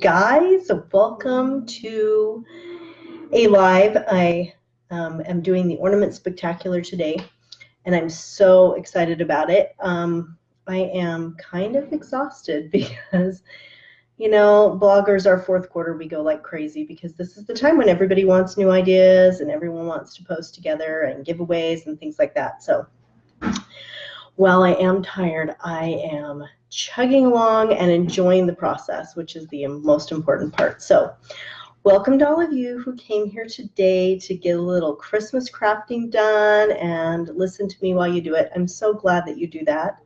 Guys, welcome to a live. I am doing the Ornament Spectacular today, and I'm so excited about it. I am kind of exhausted because, bloggers, our fourth quarter, we go like crazy because this is the time when everybody wants new ideas and everyone wants to post together and giveaways and things like that. So while I am tired, I am chugging along and enjoying the process, which is the most important part. So welcome to all of you who came here today to get a little Christmas crafting done and listen to me while you do it. I'm so glad that you do that.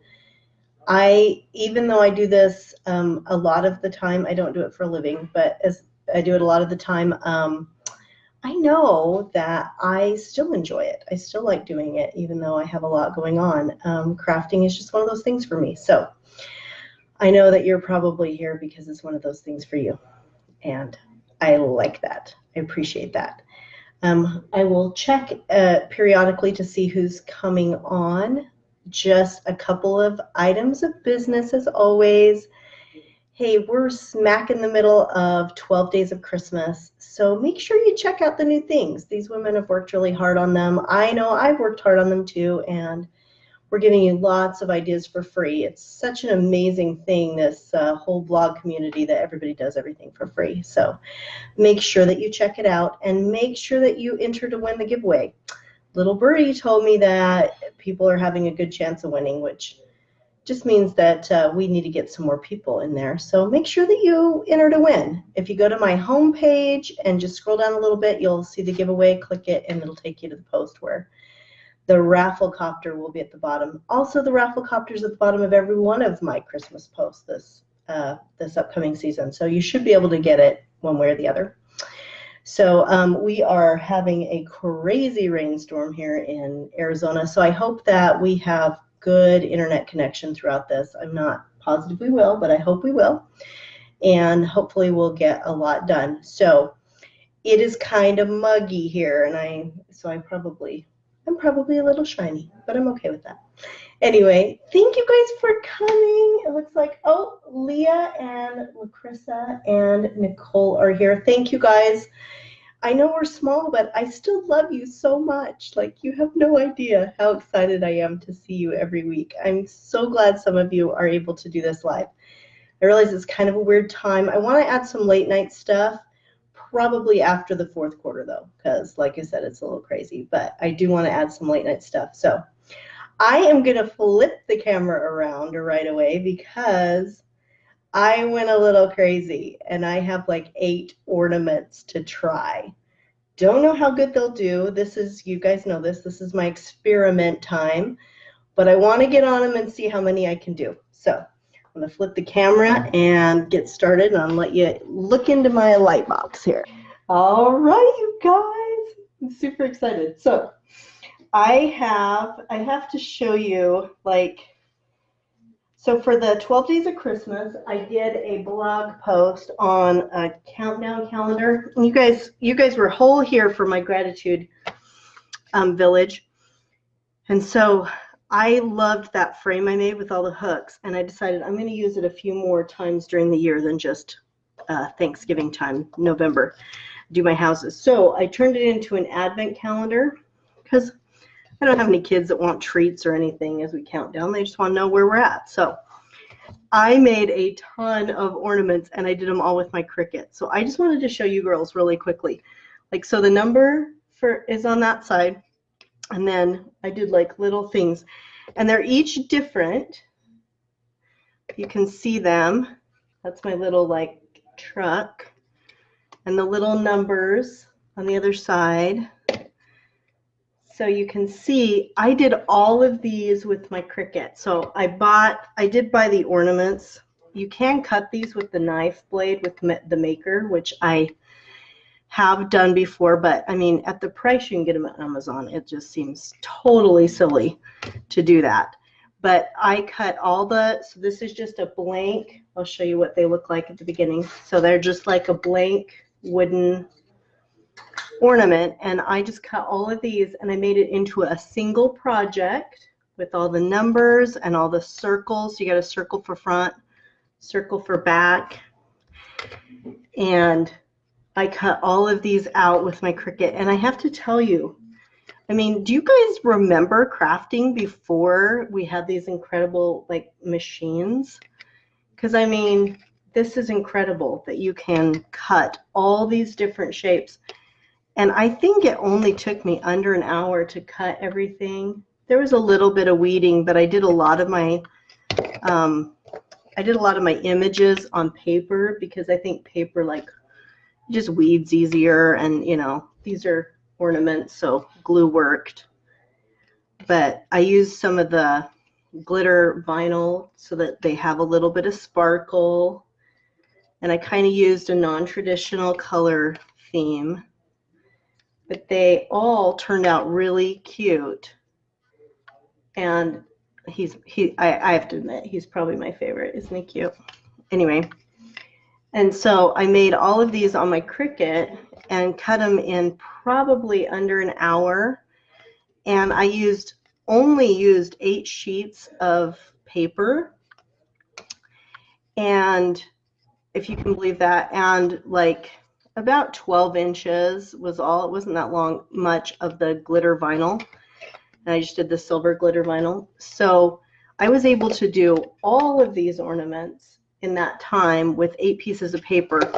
Even though I do this a lot of the time, I don't do it for a living, but as I do it a lot of the time, I know that I still enjoy it. I still like doing it, even though I have a lot going on. Crafting is just one of those things for me. So I know that you're probably here because it's one of those things for you. And I like that. I appreciate that. I will check periodically to see who's coming on. Just a couple of items of business as always. Hey, we're smack in the middle of 12 days of Christmas, so make sure you check out the new things. These women have worked really hard on them. I know I've worked hard on them too, and we're giving you lots of ideas for free. It's such an amazing thing, this whole blog community, that everybody does everything for free. So make sure that you check it out and make sure that you enter to win the giveaway. Little Birdie told me that people are having a good chance of winning, which just means that we need to get some more people in there. So make sure that you enter to win. If you go to my home page and just scroll down a little bit, you'll see the giveaway. Click it, and it'll take you to the post where the raffle copter will be at the bottom. Also, the raffle copter is at the bottom of every one of my Christmas posts this upcoming season. So you should be able to get it one way or the other. So we are having a crazy rainstorm here in Arizona. So I hope that we have good internet connection throughout this. I'm not positive we will, but I hope we will. And hopefully we'll get a lot done. So it is kind of muggy here, and I'm probably a little shiny, but I'm okay with that. Anyway, thank you guys for coming. It looks like, Leah and Lacrissa and Nicole are here. Thank you guys. I know we're small, but I still love you so much. Like, you have no idea how excited I am to see you every week. I'm so glad some of you are able to do this live. I realize it's kind of a weird time. I want to add some late night stuff, probably after the fourth quarter though, because like I said, it's a little crazy, but I do want to add some late night stuff. So I am going to flip the camera around right away because I went a little crazy and I have like 8 ornaments to try. Don't know how good they'll do. This is, you guys know this is my experiment time, but I want to get on them and see how many I can do. So I'm going to flip the camera and get started, and I'll let you look into my light box here. All right, you guys, I'm super excited. So I have to show you, so for the 12 days of Christmas, I did a blog post on a countdown calendar. And you guys were whole here for my gratitude village. And so I loved that frame I made with all the hooks, and I decided I'm going to use it a few more times during the year than just Thanksgiving time, November, do my houses. So I turned it into an advent calendar because I don't have any kids that want treats or anything as we count down. They just want to know where we're at. So I made a ton of ornaments, and I did them all with my Cricut. So I just wanted to show you girls really quickly. So the number is on that side, and then I did like little things. And they're each different. You can see them. That's my little truck. And the little numbers on the other side. So you can see I did all of these with my Cricut. So I did buy the ornaments. You can cut these with the knife blade with the maker, which I have done before, but I mean, at the price you can get them at Amazon, it just seems totally silly to do that. But I cut so this is just a blank. I'll show you what they look like at the beginning. So they're just like a blank wooden ornament, and I just cut all of these and I made it into a single project with all the numbers and all the circles. You got a circle for front, circle for back, And I cut all of these out with my Cricut. And I have to tell you, I mean, do you guys remember crafting before we had these incredible like machines? Because I mean, this is incredible that you can cut all these different shapes. And I think it only took me under an hour to cut everything. There was a little bit of weeding, but I did a lot of my images on paper because I think paper like just weeds easier, and you know, these are ornaments, so glue worked. But I used some of the glitter vinyl so that they have a little bit of sparkle, and I kind of used a non-traditional color theme, but they all turned out really cute. And I have to admit, he's probably my favorite. Isn't he cute? Anyway, and so I made all of these on my Cricut and cut them in probably under an hour. And I only used 8 sheets of paper. And if you can believe that, and like about 12 inches was all. It wasn't that much of the glitter vinyl. And I just did the silver glitter vinyl. So I was able to do all of these ornaments in that time with 8 pieces of paper.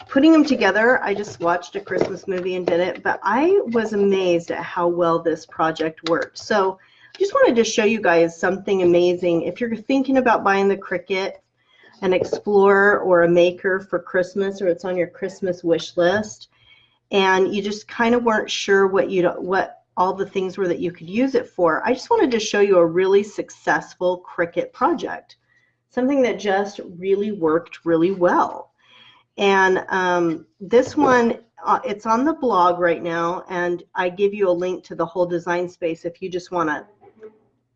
Putting them together, I just watched a Christmas movie and did it, but I was amazed at how well this project worked. So I just wanted to show you guys something amazing. If you're thinking about buying the Cricut, an Explorer or a Maker for Christmas, or it's on your Christmas wish list, and you just kind of weren't sure what all the things were that you could use it for, I just wanted to show you a really successful Cricut project, something that just really worked really well. And this one, it's on the blog right now, and I give you a link to the whole design space if you just want to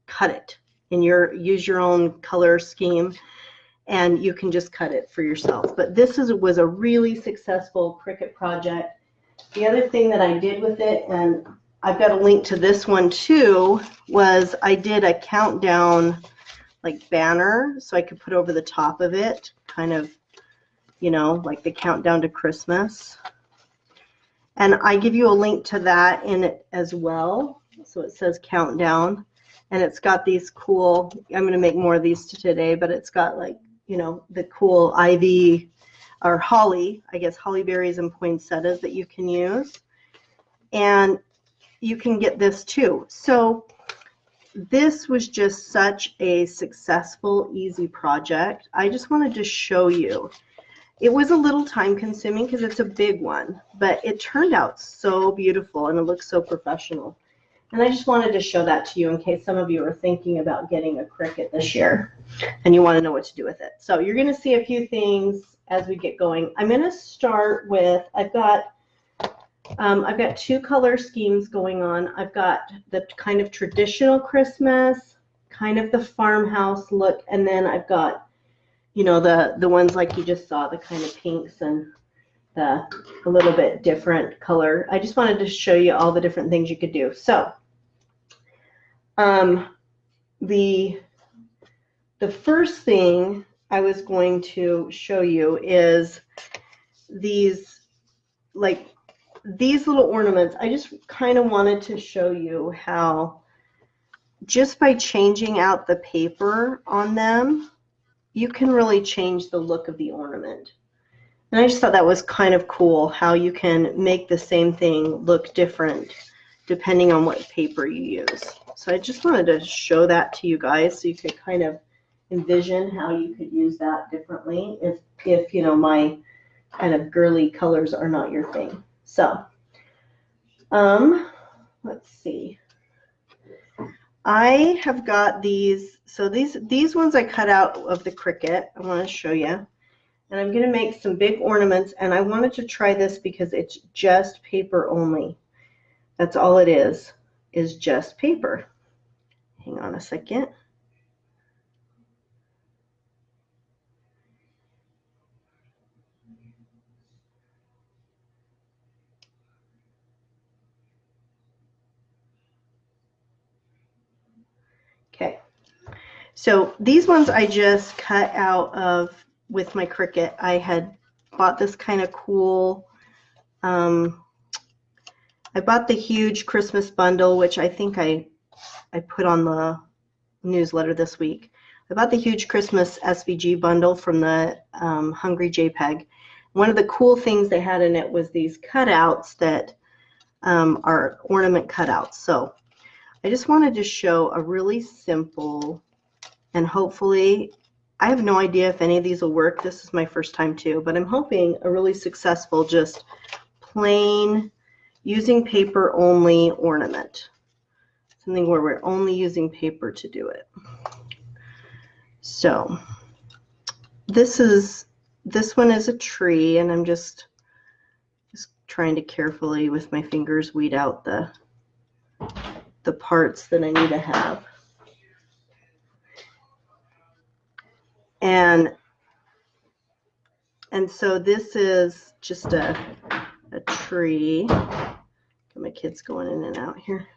cut it and use your own color scheme, and you can just cut it for yourself. But this was a really successful Cricut project. The other thing that I did with it, and I've got a link to this one too, was I did a countdown like banner so I could put over the top of it, kind of, you know, like the countdown to Christmas. And I give you a link to that in it as well. So it says countdown, and it's got these cool, I'm going to make more of these today, but it's got like, you know, the cool ivy or holly, I guess holly berries and poinsettias that you can use. And you can get this too. So this was just such a successful, easy project. I just wanted to show you. It was a little time consuming because it's a big one, but it turned out so beautiful and it looks so professional. And I just wanted to show that to you in case some of you are thinking about getting a Cricut this year and you want to know what to do with it. So you're going to see a few things as we get going. I'm going to start with, I've got 2 color schemes going on. I've got the kind of traditional Christmas, kind of the farmhouse look, and then I've got, you know, the ones like you just saw, the kind of pinks and a little bit different color. I just wanted to show you all the different things you could do. So the first thing I was going to show you is these little ornaments. I just kind of wanted to show you how just by changing out the paper on them, you can really change the look of the ornament. And I just thought that was kind of cool how you can make the same thing look different depending on what paper you use. So I just wanted to show that to you guys so you could kind of envision how you could use that differently if you know, my kind of girly colors are not your thing. So let's see. I have got these. So these ones I cut out of the Cricut. I want to show you. And I'm going to make some big ornaments, and I wanted to try this because it's just paper only. That's all it is just paper. Hang on a second. Okay. So these ones I just cut out of with my Cricut, I had bought this kind of cool, I bought the huge Christmas bundle, which I think I put on the newsletter this week. I bought the huge Christmas SVG bundle from the Hungry JPEG. One of the cool things they had in it was these cutouts that are ornament cutouts. So I just wanted to show a really simple, and hopefully, I have no idea if any of these will work. This is my first time too, but I'm hoping a really successful, just plain, using paper only ornament. Something where we're only using paper to do it. So this one is a tree, and I'm just trying to carefully with my fingers weed out the parts that I need to have. And so this is just a tree. Got my kids going in and out here.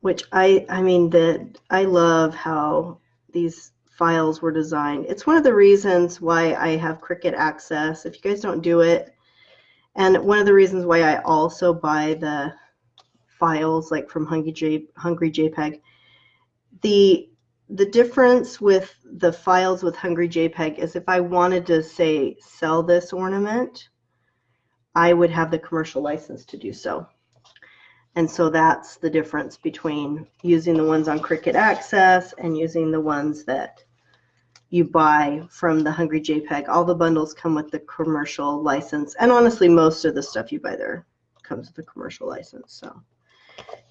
Which I love how these files were designed. It's one of the reasons why I have Cricut Access, if you guys don't do it, and one of the reasons why I also buy the files like from Hungry JPEG. The difference with the files with Hungry JPEG is if I wanted to, say, sell this ornament, I would have the commercial license to do so. And so that's the difference between using the ones on Cricut Access and using the ones that you buy from the Hungry JPEG. All the bundles come with the commercial license, and honestly most of the stuff you buy there comes with a commercial license. So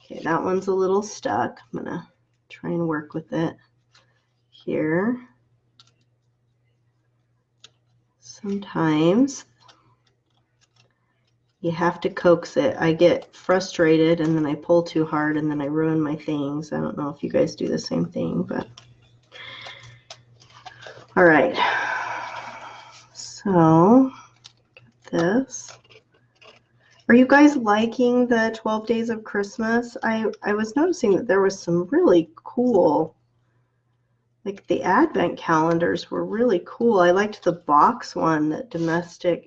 okay, that one's a little stuck. I'm gonna try and work with it here. Sometimes you have to coax it. I get frustrated and then I pull too hard and then I ruin my things. I don't know if you guys do the same thing, but all right. So got this. Are you guys liking the 12 Days of Christmas? I was noticing that there was some really cool, like the advent calendars were really cool. I liked the box one that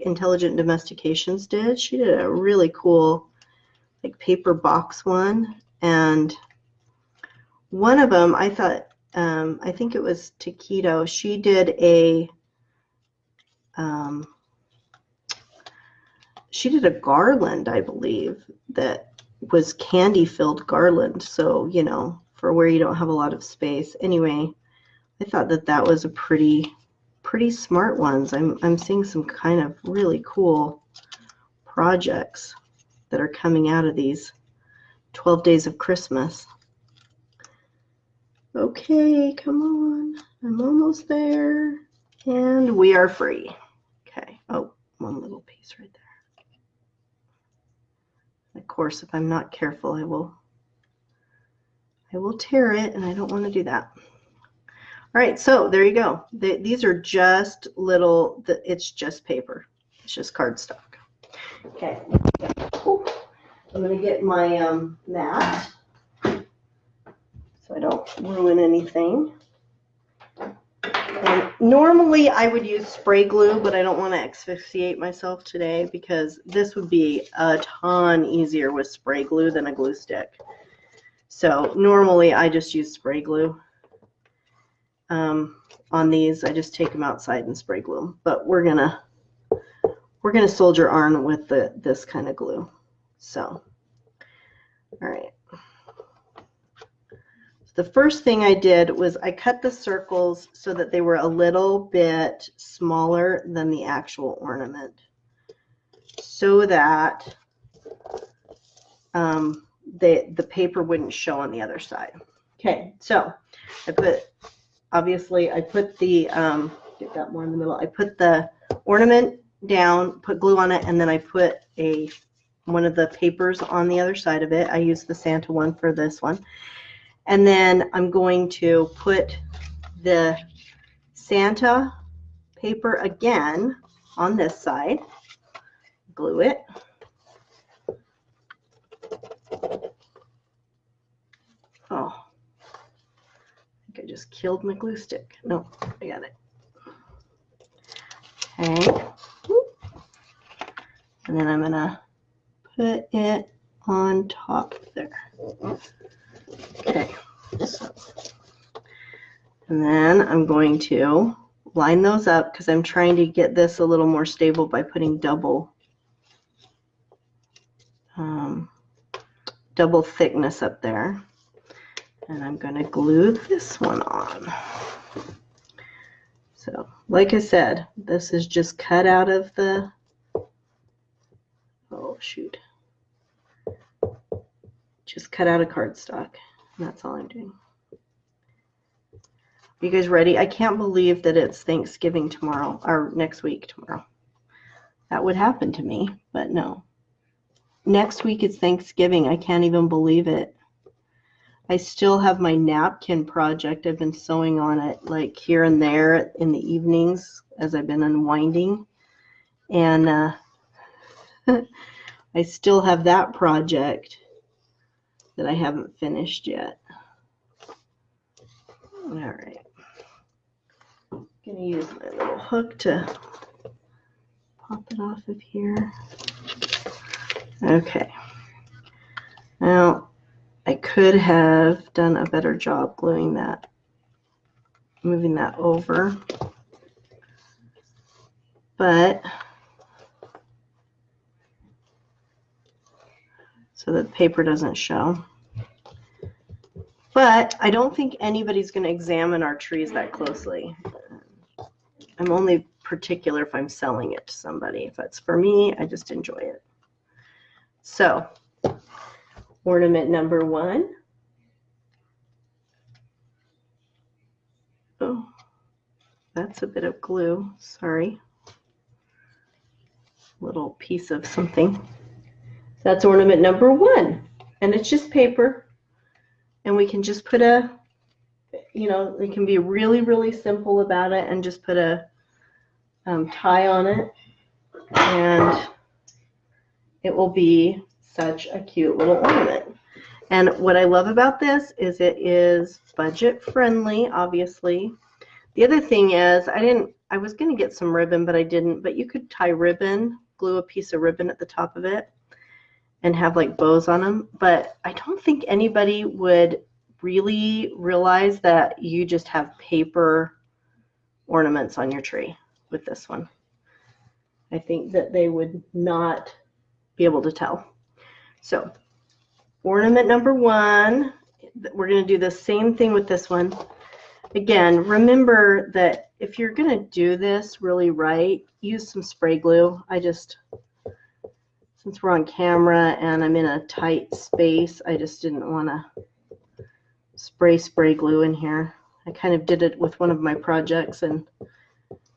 Intelligent Domestications did. She did a really cool like paper box one. And one of them, I thought, I think it was Taquito. She did a garland, I believe, that was candy-filled garland. So, you know, for where you don't have a lot of space. Anyway, I thought that was a pretty smart ones. I'm seeing some kind of really cool projects that are coming out of these 12 Days of Christmas. Okay, come on. I'm almost there. And we are free. Okay. Oh, one little piece right there. Of course, if I'm not careful, I will tear it, and I don't want to do that. All right, so there you go. These are just little, it's just paper. It's just cardstock. Okay. Ooh. I'm going to get my mat so I don't ruin anything. And normally I would use spray glue, but I don't want to asphyxiate myself today because this would be a ton easier with spray glue than a glue stick. So normally I just use spray glue. On these, I just take them outside and spray glue them. But we're gonna soldier on with this kind of glue. So, all right. The first thing I did was I cut the circles so that they were a little bit smaller than the actual ornament, so that the paper wouldn't show on the other side. Okay, so I put the get that more in the middle. I put the ornament down, put glue on it, and then I put one of the papers on the other side of it. I used the Santa one for this one. And then I'm going to put the Santa paper again on this side, glue it. Oh, I think I just killed my glue stick. No, I got it. Okay. And then I'm going to put it on top there. Okay. So, and then I'm going to line those up because I'm trying to get this a little more stable by putting double thickness up there. And I'm going to glue this one on. So, like I said, this is just cut out of the, oh shoot, just cut out of cardstock. And that's all I'm doing. Are you guys ready? I can't believe that it's Thanksgiving tomorrow, or next week tomorrow. That would happen to me, but no. Next week it's Thanksgiving. I can't even believe it. I still have my napkin project. I've been sewing on it like here and there in the evenings as I've been unwinding. And I still have that project that I haven't finished yet. All right. I'm going to use my little hook to pop it off of here. Okay. Now, I could have done a better job gluing that, moving that over, but so that the paper doesn't show. But I don't think anybody's going to examine our trees that closely. I'm only particular if I'm selling it to somebody. If it's for me, I just enjoy it. So, ornament number 1. Oh, that's a bit of glue. Sorry. Little piece of something. That's ornament number 1. And it's just paper. And we can just put a, you know, we can be really, really simple about it and just put a tie on it. And it will be such a cute little ornament. And what I love about this is it is budget friendly, obviously. The other thing is I was going to get some ribbon, but I didn't. But you could tie ribbon, glue a piece of ribbon at the top of it and have like bows on them. But I don't think anybody would really realize that you just have paper ornaments on your tree with this one. I think that they would not be able to tell. So ornament number 1, we're going to do the same thing with this one. Again, remember that if you're going to do this really right, use some spray glue. Since we're on camera and I'm in a tight space, I just didn't want to spray glue in here. I kind of did it with one of my projects and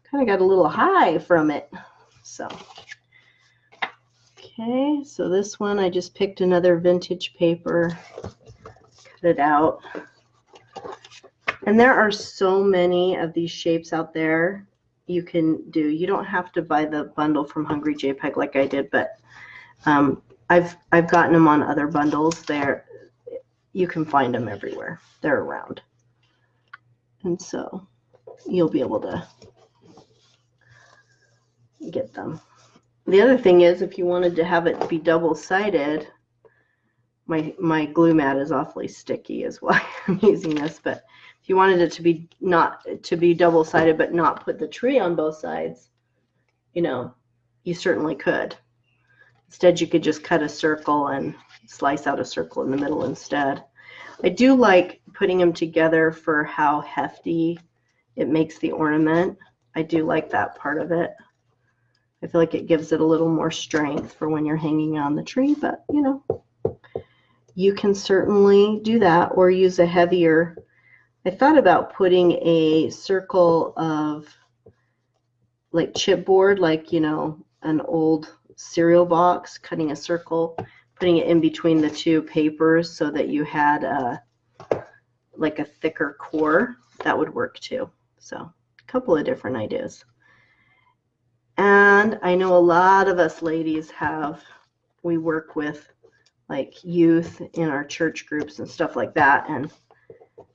kind of got a little high from it. So, okay, so this one I just picked another vintage paper, cut it out. And there are so many of these shapes out there you can do. You don't have to buy the bundle from Hungry JPEG like I did, but I've gotten them on other bundles. You can find them everywhere. They're around. And so you'll be able to get them. The other thing is, if you wanted to have it be double-sided, my glue mat is awfully sticky is why I'm using this, but if you wanted it to be double-sided but not put the tree on both sides, you know, you certainly could. Instead, you could just cut a circle and slice out a circle in the middle instead. I do like putting them together for how hefty it makes the ornament. I do like that part of it. I feel like it gives it a little more strength for when you're hanging on the tree, but you know, you can certainly do that or use a heavier. I thought about putting a circle of like chipboard, like, you know, an old cereal box, cutting a circle, putting it in between the two papers so that you had like a thicker core. That would work too. So a couple of different ideas. And I know a lot of us ladies we work with like youth in our church groups and stuff like that. And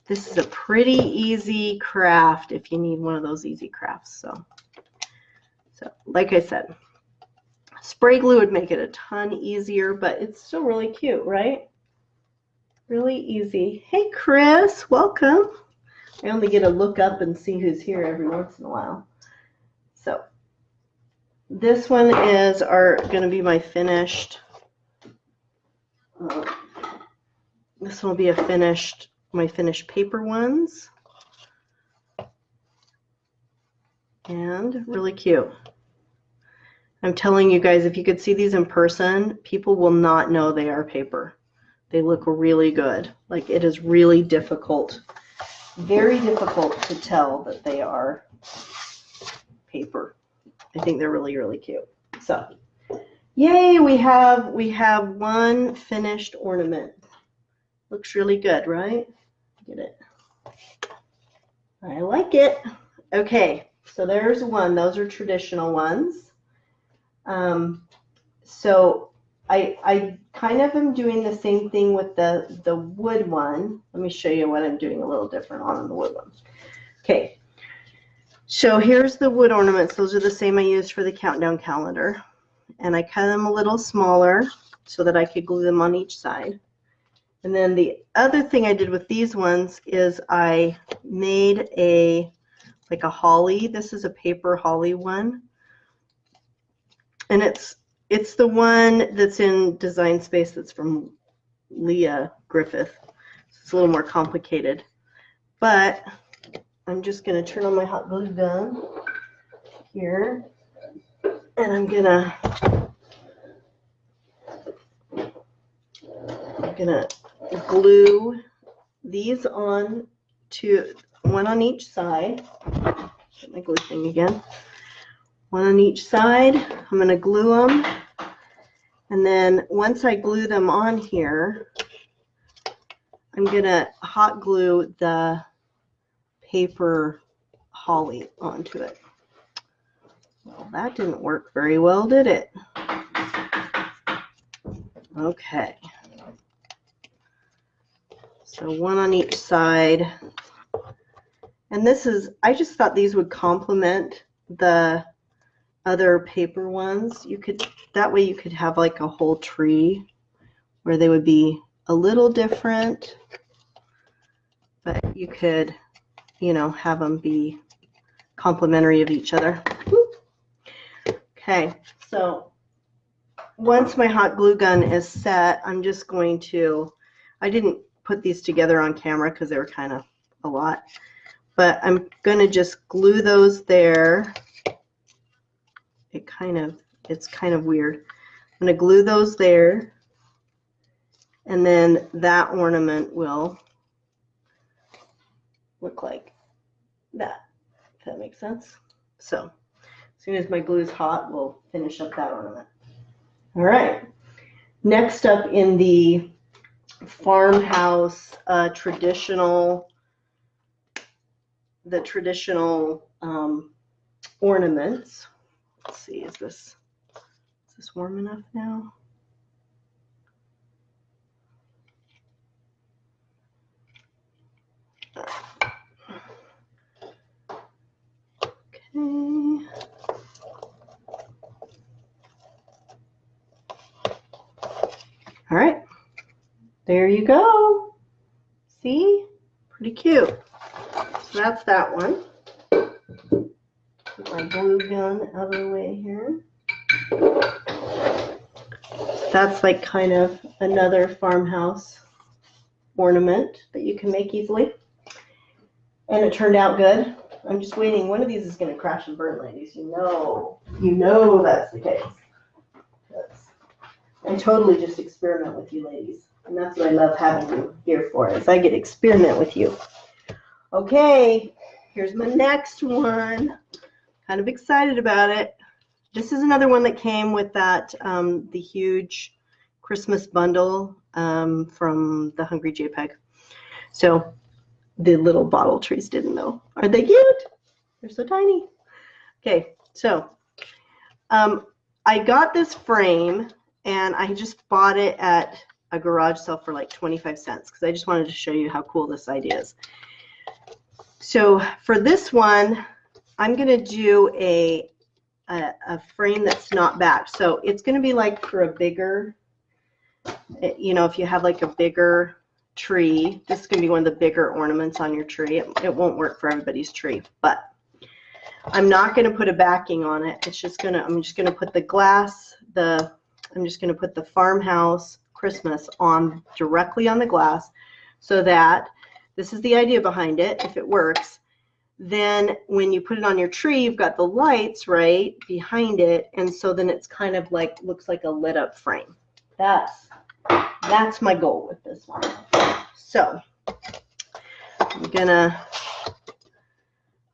This is a pretty easy craft if you need one of those easy crafts. So like I said, spray glue would make it a ton easier, but it's still really cute, right? Really easy. Hey, Chris, welcome. I only get to look up and see who's here every once in a while. So this one is going to be my finished. This will be my finished paper ones. And really cute. I'm telling you guys, if you could see these in person, people will not know they are paper. They look really good. Like, it is really difficult, very difficult to tell that they are paper. I think they're really, really cute. So, yay, we have one finished ornament. Looks really good, right? Get it? I like it. Okay, so there's one. Those are traditional ones. So I kind of am doing the same thing with the wood one. Let me show you what I'm doing a little different on the wood one. Okay, so here's the wood ornaments. Those are the same I used for the countdown calendar. And I cut them a little smaller so that I could glue them on each side. And then the other thing I did with these ones is I made like a holly. This is a paper holly one. And it's the one that's in Design Space that's from Leah Griffith. It's a little more complicated. But I'm just going to turn on my hot glue gun here. And I'm going to glue these on to one on each side. Get my glue thing again. One on each side. I'm going to glue them. And then once I glue them on here, I'm going to hot glue the paper holly onto it. Well, that didn't work very well, did it? Okay. So one on each side. And this is, I just thought these would complement the other paper ones. You could, that way you could have like a whole tree where they would be a little different, but you could, you know, have them be complementary of each other. Okay, so once my hot glue gun is set, I'm just going to, I didn't put these together on camera because they were kind of a lot, but I'm going to just glue those there. It's kind of weird. I'm going to glue those there, and then that ornament will look like that, if that makes sense. So as soon as my glue is hot, we'll finish up that ornament. All right. Next up in the farmhouse traditional ornaments. Let's see, is this warm enough now? Okay. All right, there you go. See? Pretty cute. So that's that one. Put my glue gun out of the way here. That's like kind of another farmhouse ornament that you can make easily. And it turned out good. I'm just waiting. One of these is going to crash and burn, ladies. You know that's the case. I totally just experiment with you ladies. And that's what I love having you here for, is I get to experiment with you. Okay, here's my next one. Kind of excited about it. This is another one that came with that, the huge Christmas bundle from the Hungry JPEG. So the little bottle trees didn't know. Aren't they cute? They're so tiny. Okay, so I got this frame, and I just bought it at a garage sale for like 25 cents because I just wanted to show you how cool this idea is. So for this one, I'm going to do a frame that's not back. So it's going to be like for a bigger, you know, if you have like a bigger tree, this is going to be one of the bigger ornaments on your tree. It won't work for everybody's tree, but I'm not going to put a backing on it. It's just going to, I'm just going to put the glass, I'm just going to put the Farmhouse Christmas on directly on the glass so that, this is the idea behind it, if it works, then when you put it on your tree, you've got the lights right behind it, and so then it's kind of like, looks like a lit up frame. That's my goal with this one. So I'm gonna,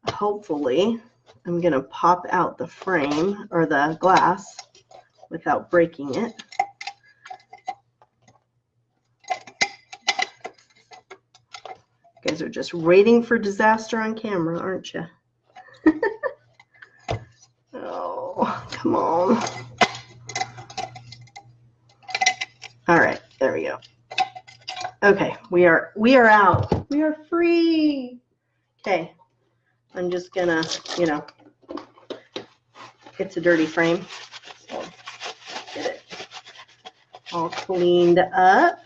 hopefully, I'm gonna pop out the frame or the glass without breaking it. You guys are just waiting for disaster on camera, aren't you? Oh, come on. All right, there we go. Okay, we are out. We are free. Okay, I'm just gonna, you know, it's a dirty frame, so get it all cleaned up.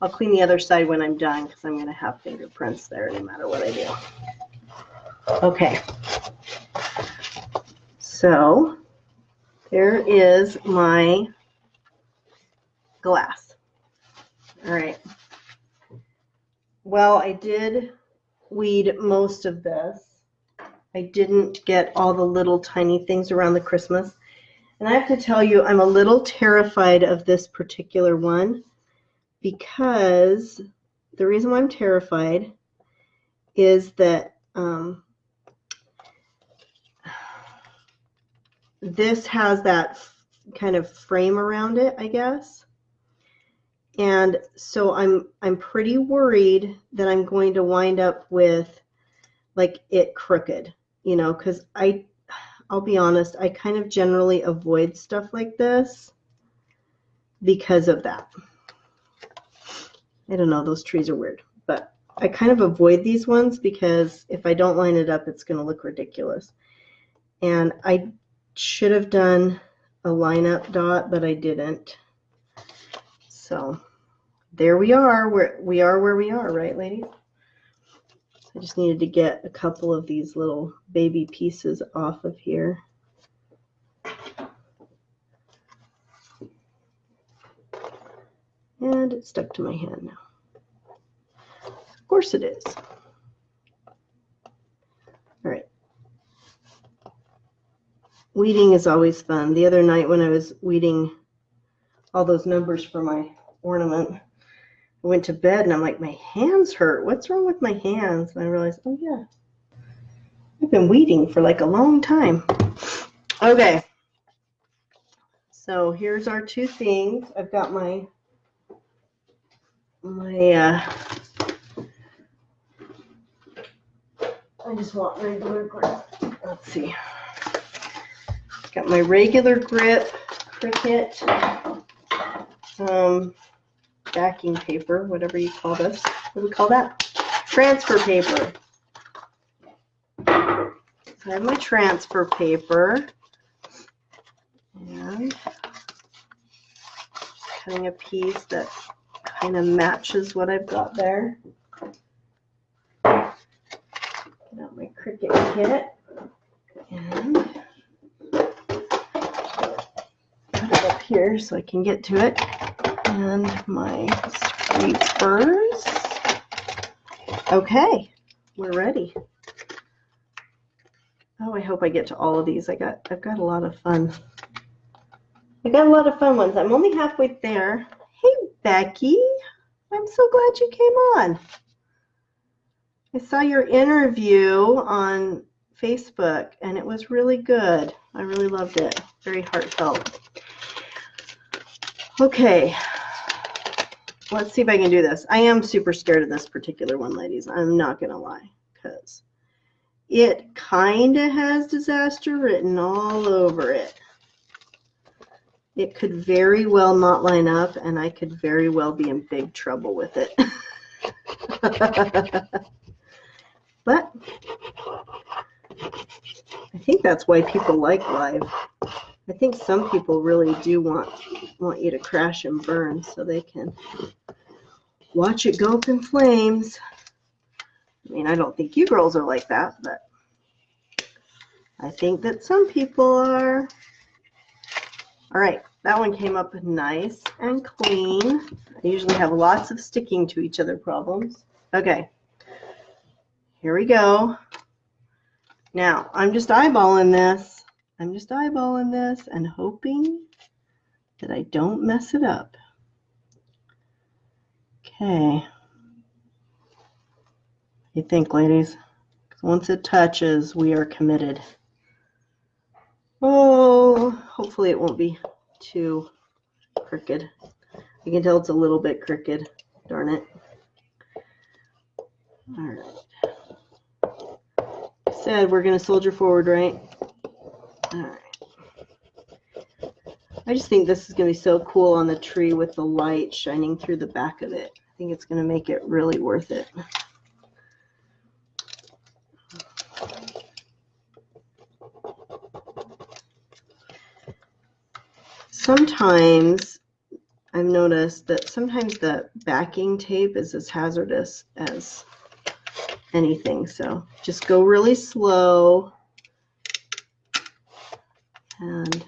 I'll clean the other side when I'm done because I'm going to have fingerprints there no matter what I do. Okay. So there is my glass. All right. Well, I did weed most of this. I didn't get all the little tiny things around the Christmas. And I have to tell you, I'm a little terrified of this particular one, because the reason why I'm terrified is that this has that kind of frame around it, I guess. And so I'm pretty worried that I'm going to wind up with like it crooked, you know, because I'll be honest, I kind of generally avoid stuff like this because of that. I don't know, those trees are weird, but I kind of avoid these ones because if I don't line it up, it's going to look ridiculous. And I should have done a lineup dot, but I didn't. So there we are. We are where we are, right, ladies? I just needed to get a couple of these little baby pieces off of here. And it's stuck to my hand now. Of course it is. All right. Weeding is always fun. The other night when I was weeding all those numbers for my ornament, I went to bed and I'm like, my hands hurt. What's wrong with my hands? And I realized, oh yeah, I've been weeding for like a long time. Okay. So here's our two things. I've got my I just want regular grip. Let's see. Got my regular grip Cricut backing paper, whatever you call this. What do we call that? Transfer paper. So I have my transfer paper and cutting a piece that kind of matches what I've got there. Get out my Cricut kit and put it up here so I can get to it. And my street spurs. Okay, we're ready. Oh, I hope I get to all of these. I've got a lot of fun. I got a lot of fun ones. I'm only halfway there. Hey, Becky. I'm so glad you came on. I saw your interview on Facebook, and it was really good. I really loved it. Very heartfelt. Okay. Let's see if I can do this. I am super scared of this particular one, ladies. I'm not going to lie, because it kind of has disaster written all over it. it could very well not line up, and I could very well be in big trouble with it. But I think that's why people like live. I think some people really do want you to crash and burn so they can watch it go up in flames. I mean, I don't think you girls are like that, but I think that some people are. All right, that one came up nice and clean. I usually have lots of sticking to each other problems. Okay, here we go. Now, I'm just eyeballing this. I'm just eyeballing this and hoping that I don't mess it up. Okay. What do you think, ladies? Once it touches, we are committed. Oh, hopefully it won't be too crooked. I can tell it's a little bit crooked. Darn it. All right. Said we're going to soldier forward, right? All right. I just think this is going to be so cool on the tree with the light shining through the back of it. I think it's going to make it really worth it. Sometimes I've noticed that sometimes the backing tape is as hazardous as anything. So just go really slow. And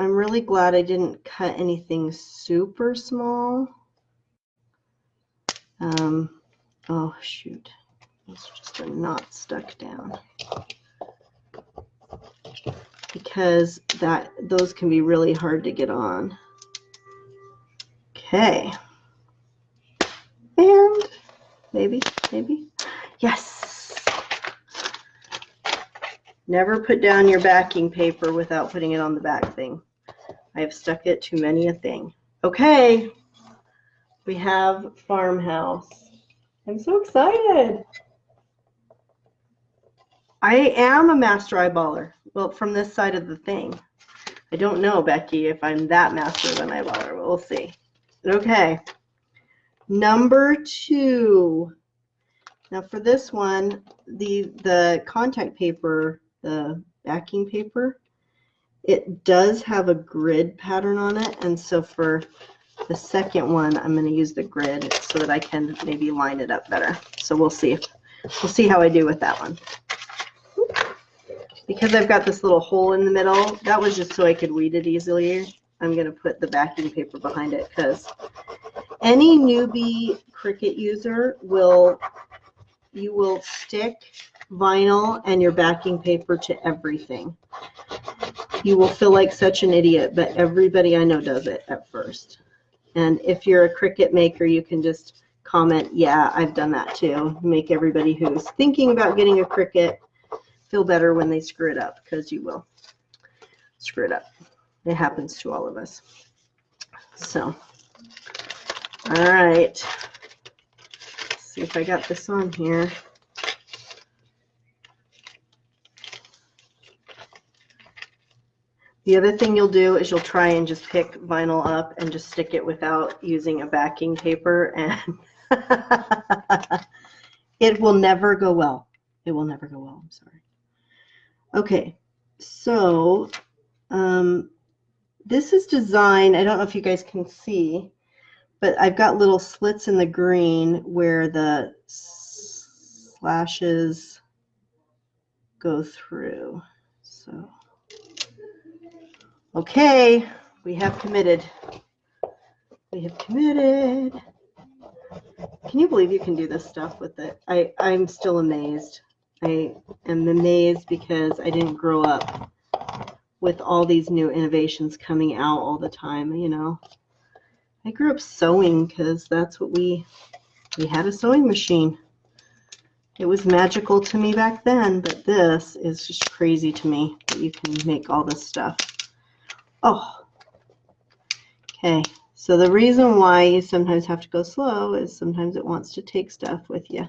I'm really glad I didn't cut anything super small. Oh shoot, it's just a knot stuck down. Because those can be really hard to get on. Okay. And maybe. Yes. Never put down your backing paper without putting it on the back thing. I have stuck it to many a thing. Okay. We have Farmhouse. I'm so excited. I am a master eyeballer. Well, from this side of the thing. I don't know, Becky, if I'm that master of an eyeballer, but we'll see. Okay. Number 2. Now for this one, the contact paper, the backing paper, it does have a grid pattern on it, and so for the second one, I'm going to use the grid so that I can maybe line it up better. So we'll see how I do with that one. Because I've got this little hole in the middle, that was just so I could weed it easily. I'm going to put the backing paper behind it because any newbie Cricut user will stick vinyl and your backing paper to everything. You will feel like such an idiot, but everybody I know does it at first. And if you're a Cricut maker, you can just comment, yeah, I've done that too. Make everybody who's thinking about getting a Cricut feel better when they screw it up, because you will screw it up. It happens to all of us. So, all right. Let's see if I got this on here. The other thing you'll do is you'll try and just pick vinyl up and just stick it without using a backing paper, and it will never go well. It will never go well. I'm sorry. Okay, so this is designed, I don't know if you guys can see, but I've got little slits in the green where the slashes go through. So, okay, we have committed. We have committed. Can you believe you can do this stuff with it? I'm still amazed. I am amazed because I didn't grow up with all these new innovations coming out all the time, you know. I grew up sewing because that's what we had, a sewing machine. It was magical to me back then, but this is just crazy to me that you can make all this stuff. Oh, okay. So the reason why you sometimes have to go slow is sometimes it wants to take stuff with you.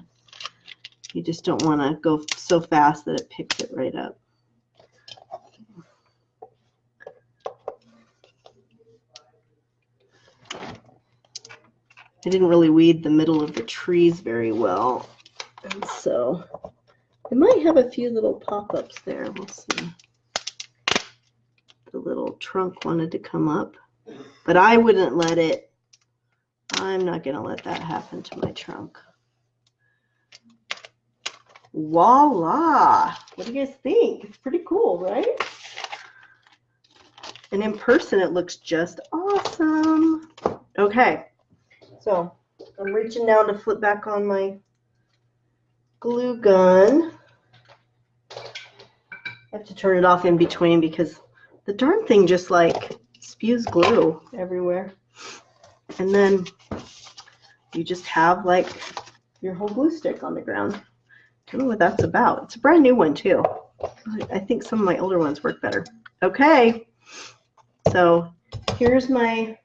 You just don't want to go so fast that it picks it right up. I didn't really weed the middle of the trees very well. And so I might have a few little pop-ups there. We'll see. The little trunk wanted to come up, but I wouldn't let it. I'm not going to let that happen to my trunk. Voila! What do you guys think? It's pretty cool, right? And in person, it looks just awesome. Okay, so I'm reaching down to flip back on my glue gun. I have to turn it off in between because the darn thing just like spews glue everywhere. And then you just have like your whole glue stick on the ground. I don't know what that's about. It's a brand new one too. I think some of my older ones work better. Okay, so here's my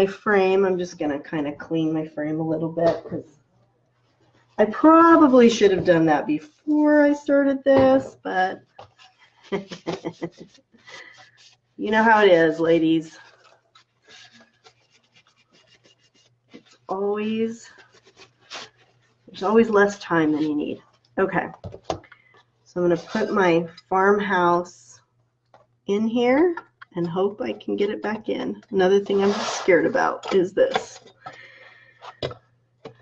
frame. I'm just gonna kind of clean my frame a little bit because I probably should have done that before I started this, but you know how it is, ladies. It's always, there's always less time than you need. Okay, so I'm going to put my farmhouse in here and hope I can get it back in. Another thing I'm scared about is this.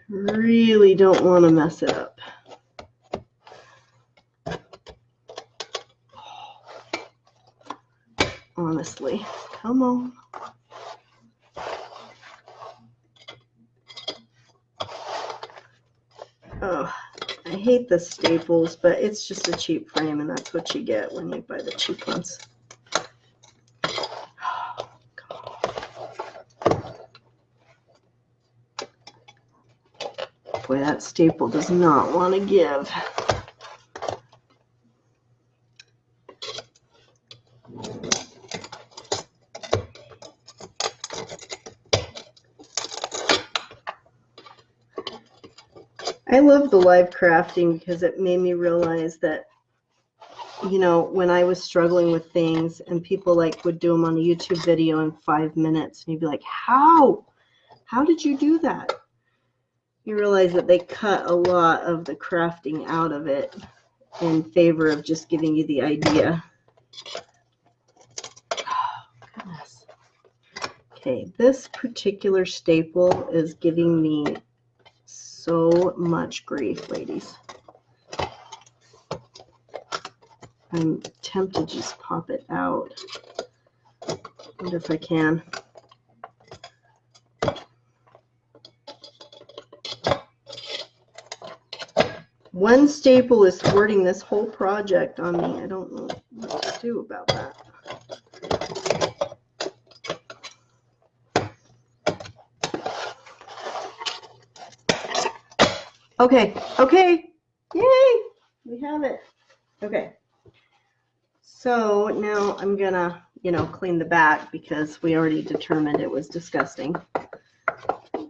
Really don't want to mess it up. Honestly, come on. Oh, I hate the staples, but it's just a cheap frame, and that's what you get when you buy the cheap ones. Oh, God. Boy, that staple does not want to give. I love the live crafting because it made me realize that, you know, when I was struggling with things and people like would do them on a YouTube video in 5 minutes and you'd be like, how did you do that? You realize that they cut a lot of the crafting out of it in favor of just giving you the idea. Oh, goodness. Okay, this particular staple is giving me so much grief, ladies. I'm tempted to just pop it out. I wonder if I can. One staple is thwarting this whole project on me. I don't know what to do about that. Okay, yay, we have it. Okay, so now I'm gonna, clean the back because we already determined it was disgusting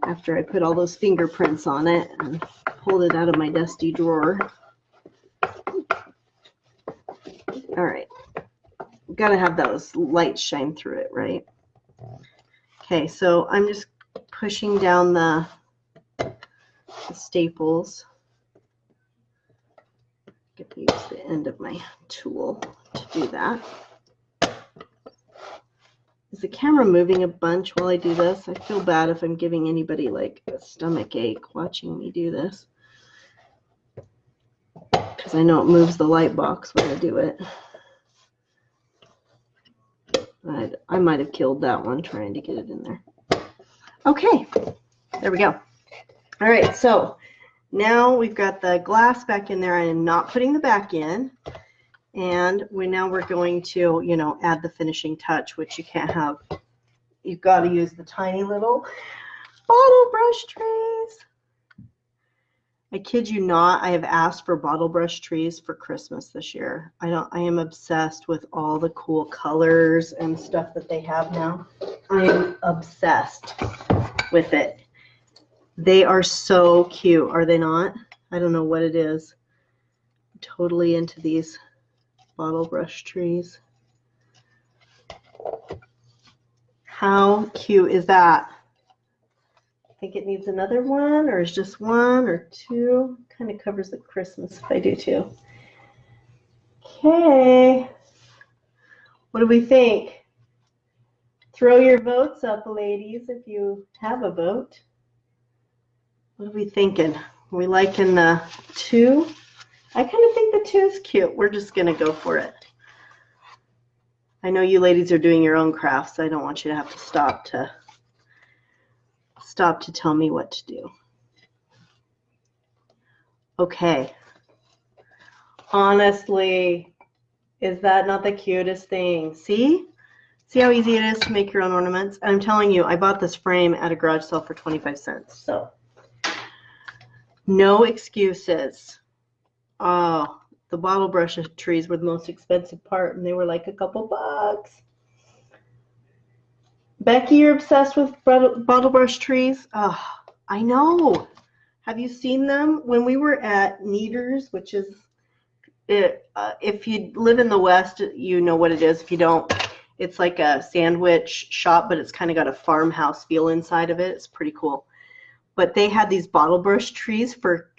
after I put all those fingerprints on it and pulled it out of my dusty drawer. All right, we've got to have those lights shine through it, right? Okay, so I'm just pushing down the staples. Get to use the end of my tool to do that. Is the camera moving a bunch while I do this? I feel bad if I'm giving anybody like a stomach ache watching me do this, because I know it moves the light box when I do it. I might have killed that one trying to get it in there. Okay, there we go. All right, so now we've got the glass back in there. I am not putting the back in. And now we're going to, add the finishing touch, which you can't have. You've got to use the tiny little bottle brush trees. I kid you not, I have asked for bottle brush trees for Christmas this year. I am obsessed with all the cool colors and stuff that they have now. I am obsessed with it. They are so cute, are they not? I don't know what it is. I'm totally into these bottle brush trees. How cute is that? think it needs another one, or is just one or two. Kind of covers the Christmas if I do two. Okay. What do we think? Throw your votes up, ladies, if you have a vote. What are we thinking? Are we liking the two? I kind of think the two is cute. We're just going to go for it. I know you ladies are doing your own crafts. So I don't want you to have to stop to tell me what to do. Okay. Honestly, is that not the cutest thing? See? See how easy it is to make your own ornaments? I'm telling you, I bought this frame at a garage sale for 25 cents. So, no excuses. Oh, the bottle brush trees were the most expensive part, and they were like a couple bucks. Becky, you're obsessed with bottle brush trees? Oh, I know. Have you seen them? When we were at Neater's, which is, if you live in the West, you know what it is. If you don't, it's like a sandwich shop, but it's kind of got a farmhouse feel inside of it. It's pretty cool. But they had these bottle brush trees for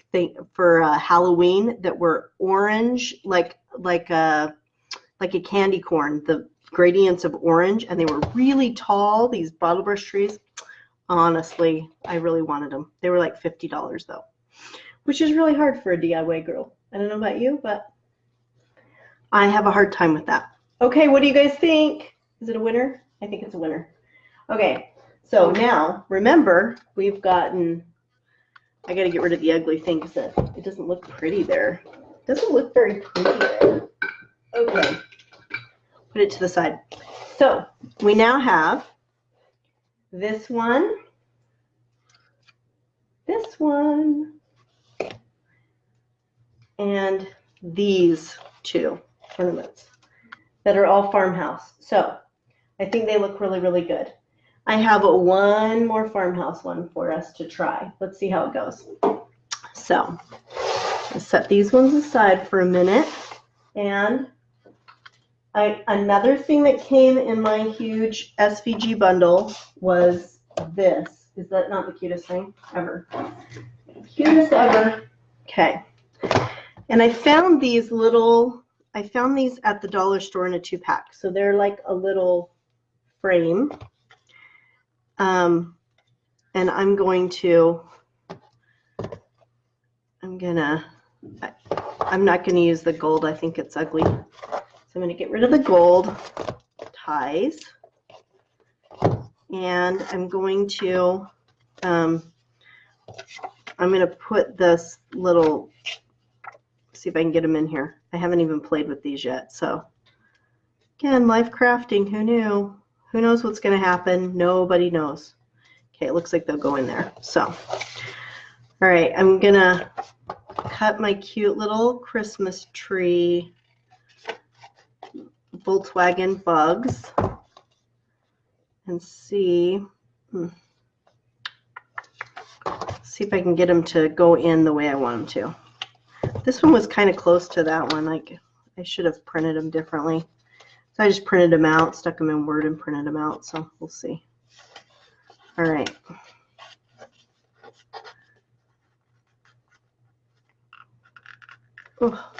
Halloween that were orange, like a candy corn. The gradients of orange, and they were really tall. These bottle brush trees. Honestly, I really wanted them. They were like $50 though, which is really hard for a DIY girl. I don't know about you, but I have a hard time with that. Okay, what do you guys think? Is it a winner? I think it's a winner. Okay, so now remember we've gotten. I got to get rid of the ugly thing because it doesn't look pretty there. It doesn't look very pretty there. Okay, put it to the side. So we now have this one, and these two ornaments that are all farmhouse. So I think they look really, really good. I have one more farmhouse one for us to try. Let's see how it goes. So let's set these ones aside for a minute. And another thing that came in my huge SVG bundle was this. Is that not the cutest thing ever? Cutest ever. Okay. And I found these at the dollar store in a 2-pack. So they're like a little frame. And I'm not going to use the gold. I think it's ugly. So I'm going to get rid of the gold ties. And I'm going to put this little, see if I can get them in here. I haven't even played with these yet. So again, life crafting, who knew? Who knows what's going to happen? Nobody knows. Okay, it looks like they'll go in there. So, all right, I'm going to cut my cute little Christmas tree Volkswagen bugs and see if I can get them to go in the way I want them to. This one was kind of close to that one. Like, I should have printed them differently. So I just printed them out, stuck them in Word and printed them out. So we'll see. All right. Oh,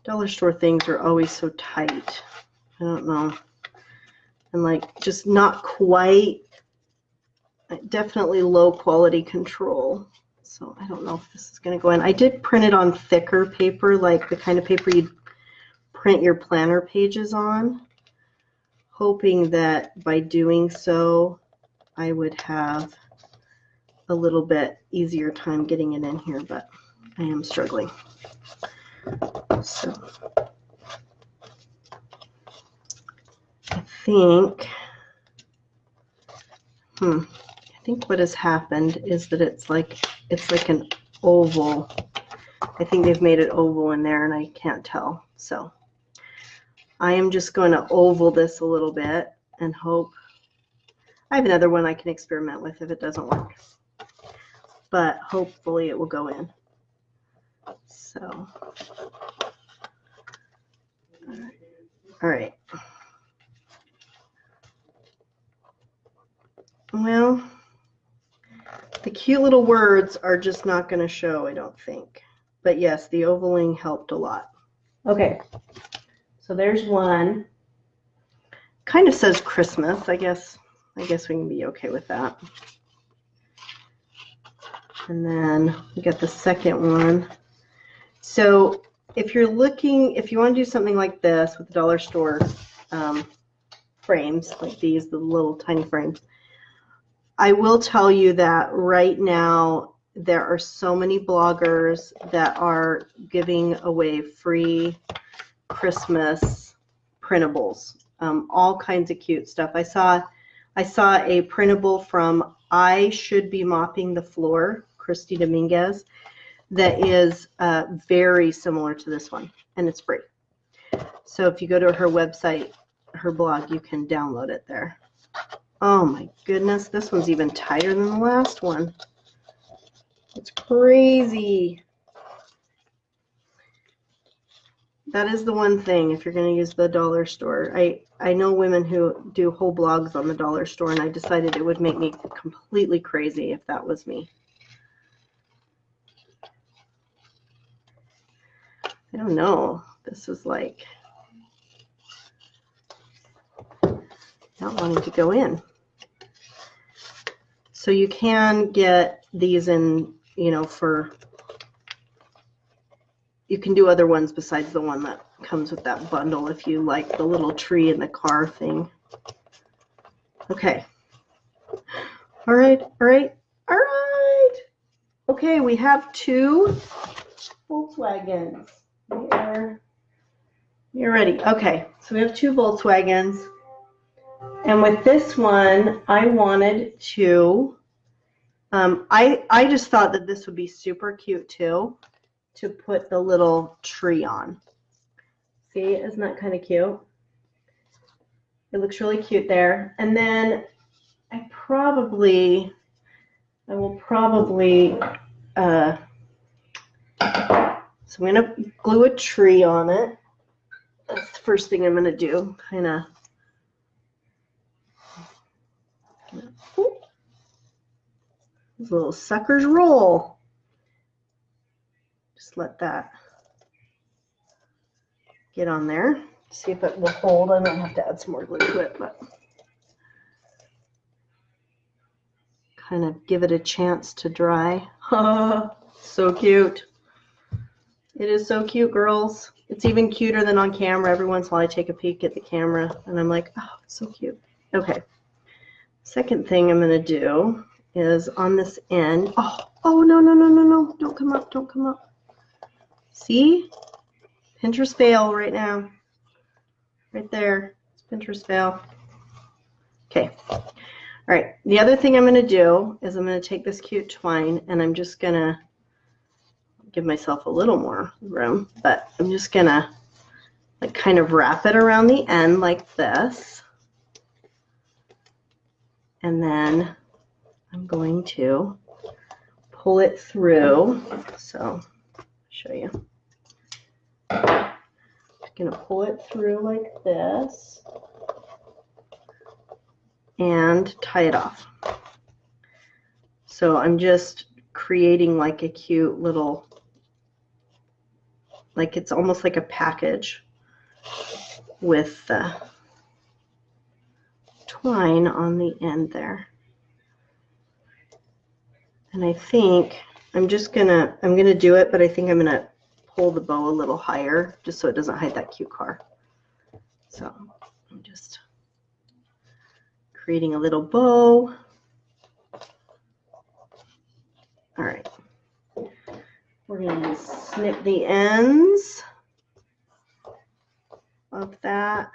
dollar store things are always so tight. I don't know. And like just not quite, definitely low quality control. So I don't know if this is going to go in. I did print it on thicker paper, like the kind of paper you'd print your planner pages on, hoping that by doing so I would have a little bit easier time getting it in here, but I am struggling. So I think what has happened is that it's like an oval. I think they've made it oval in there and I can't tell. So I am just going to oval this a little bit and hope. I have another one I can experiment with if it doesn't work. But hopefully it will go in. So, all right. Well, The cute little words are just not going to show, I don't think. But yes, the ovaling helped a lot. Okay, so there's one. Kind of says Christmas. I guess we can be okay with that. And then we got the second one. So if you want to do something like this with the dollar store frames, like these, the little tiny frames, I will tell you that right now there are so many bloggers that are giving away free Christmas printables, all kinds of cute stuff. I saw a printable from I Should Be Mopping the Floor, Christy Dominguez, that is very similar to this one, and it's free. So if you go to her website, her blog, you can download it there. Oh my goodness, this one's even tighter than the last one. It's crazy. That is the one thing, if you're going to use the dollar store. I know women who do whole blogs on the dollar store, and I decided it would make me completely crazy if that was me. I don't know. This is like not wanting to go in. So you can get these in, you know, you can do other ones besides the one that comes with that bundle if you like the little tree in the car thing. Okay. All right. Okay, we have two Volkswagens. You're ready. Okay, so we have two Volkswagens. And with this one, I wanted to, I just thought that this would be super cute too, to put the little tree on. See, isn't that kind of cute? It looks really cute there. And then I will probably, so I'm going to glue a tree on it. That's the first thing I'm going to do, kind of. These little suckers roll. Just let that get on there. See if it will hold. I might have to add some more glue to it, but kind of give it a chance to dry. So cute. It is so cute, girls. It's even cuter than on camera. Every once in a while I take a peek at the camera and I'm like, oh, it's so cute. Okay. Second thing I'm going to do is on this end. Oh, no. Don't come up. See? Pinterest fail right now. Right there. It's Pinterest fail. Okay. All right. The other thing I'm going to do is I'm going to take this cute twine and I'm just going to give myself a little more room, but I'm just going to like kind of wrap it around the end like this. And then I'm going to pull it through. So I'll show you. I'm going to pull it through like this and tie it off. So I'm just creating like a cute little, like it's almost like a package with the twine on the end there. And I think I'm gonna do it, but I think I'm gonna pull the bow a little higher just so it doesn't hide that cute car. So I'm just creating a little bow. All right. We're gonna snip the ends of that.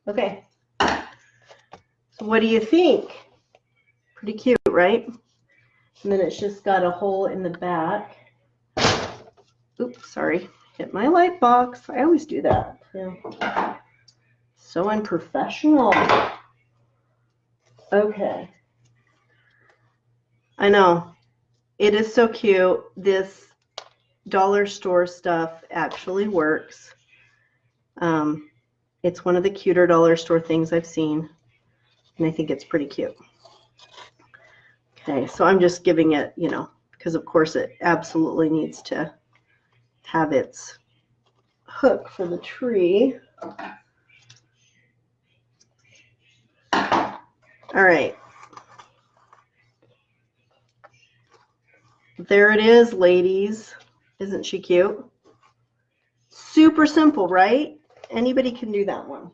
Okay. So what do you think? Pretty cute, right? And then it's just got a hole in the back. Oops, sorry. Hit my light box. I always do that. Yeah. So unprofessional. Okay. I know. It is so cute. This dollar store stuff actually works. It's one of the cuter dollar store things I've seen, and I think it's pretty cute. Okay, so I'm just giving it, you know, because of course it absolutely needs to have its hook for the tree. All right. There it is, ladies. Isn't she cute? Super simple, right? Anybody can do that one.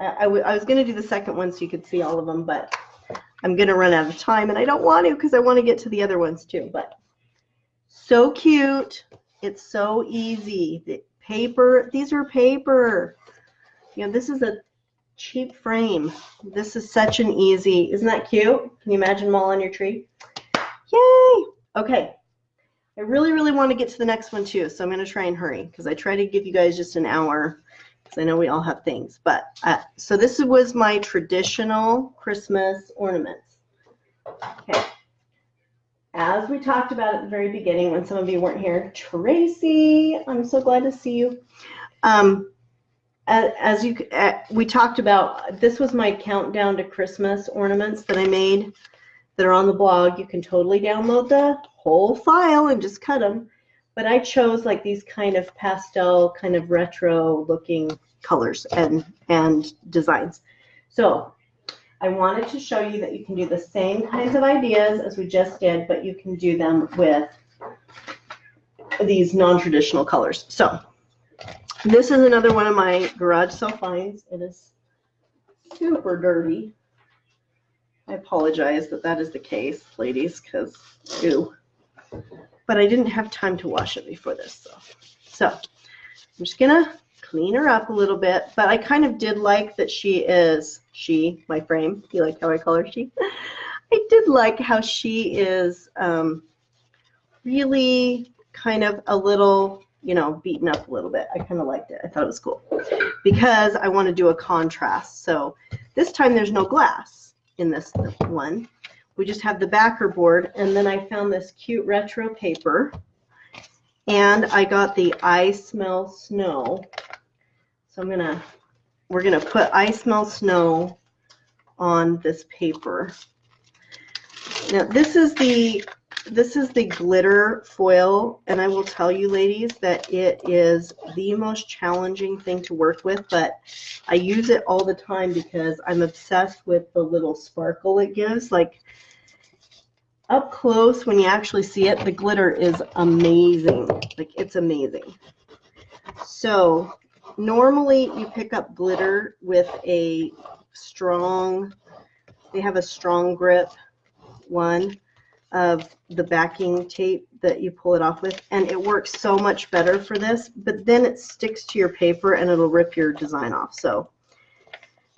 I was going to do the second one so you could see all of them, but I'm going to run out of time, and I don't want to because I want to get to the other ones too. But so cute. It's so easy. The paper, these are paper. You know, this is a cheap frame. This is such an easy, isn't that cute? Can you imagine them all on your tree? Yay! Okay. I really, really want to get to the next one too, so I'm going to try and hurry because I try to give you guys just an hour because I know we all have things. But so this was my traditional Christmas ornaments. Okay. As we talked about at the very beginning when some of you weren't here, Tracy, I'm so glad to see you. We talked about, this was my countdown to Christmas ornaments that I made that are on the blog. You can totally download the whole file and just cut them. But I chose like these kind of pastel, kind of retro looking colors and designs. So I wanted to show you that you can do the same kinds of ideas as we just did, but you can do them with these non-traditional colors. So this is another one of my garage sale finds. It is super dirty. I apologize that that is the case, ladies, because ew. But I didn't have time to wash it before this. So I'm just going to clean her up a little bit. But I kind of did like that she, my frame. You like how I call her she? I did like how she is really kind of a little, you know, beaten up a little bit. I kind of liked it. I thought it was cool because I want to do a contrast. So this time there's no glass in this one. We just have the backer board, and then I found this cute retro paper, and I got the I Smell Snow. So we're gonna put I Smell Snow on this paper. Now this is the glitter foil, and I will tell you, ladies, that it is the most challenging thing to work with, but I use it all the time because I'm obsessed with the little sparkle it gives. Like up close, when you actually see it, the glitter is amazing. Like, it's amazing. So normally you pick up glitter with a strong, they have a strong grip one of the backing tape that you pull it off with, and it works so much better for this, but then it sticks to your paper and it'll rip your design off. So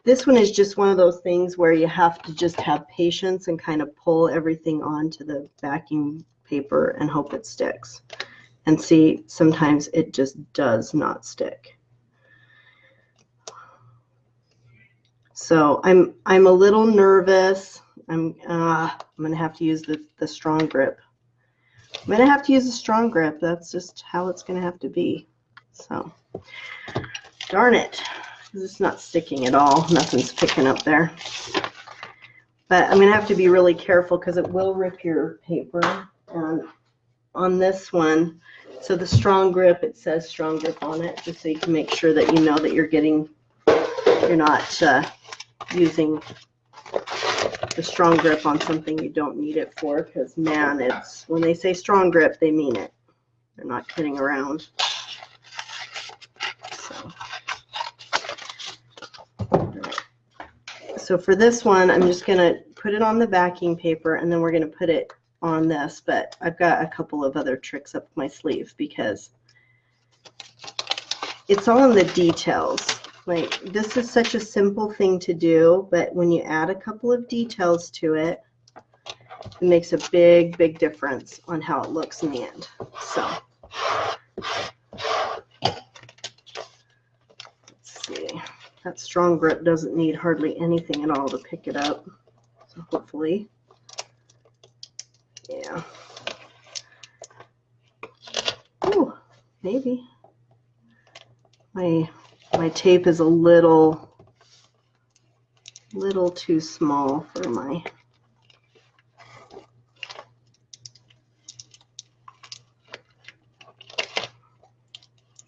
this one is just one of those things where you have to just have patience and kind of pull everything onto the backing paper and hope it sticks. And see, sometimes it just does not stick. So I'm a little nervous. I'm going to have to use the strong grip. I'm going to have to use a strong grip. That's just how it's going to have to be. So, darn it. It's not sticking at all. Nothing's picking up there. But I'm going to have to be really careful because it will rip your paper. And on this one, so the strong grip, it says strong grip on it, just so you can make sure that you know that you're not using the strong grip on something you don't need it for, because man, it's when they say strong grip, they mean it. They're not kidding around. So for this one, I'm just going to put it on the backing paper, and then we're going to put it on this, but I've got a couple of other tricks up my sleeve because it's all in the details. Like, this is such a simple thing to do, but when you add a couple of details to it, it makes a big, big difference on how it looks in the end. So let's see. That strong grip doesn't need hardly anything at all to pick it up. So hopefully, yeah. Ooh, maybe. My tape is a little too small for my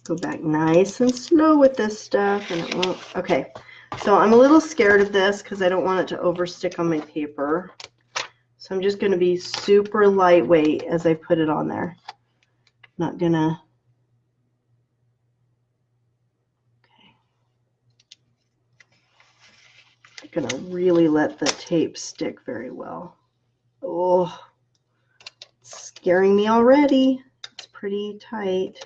Go back nice and slow with this stuff, and it won't. Okay, so I'm a little scared of this because I don't want it to overstick on my paper. So I'm just going to be super lightweight as I put it on there. Not gonna. Okay. I'm gonna really let the tape stick very well. Oh, it's scaring me already. It's pretty tight.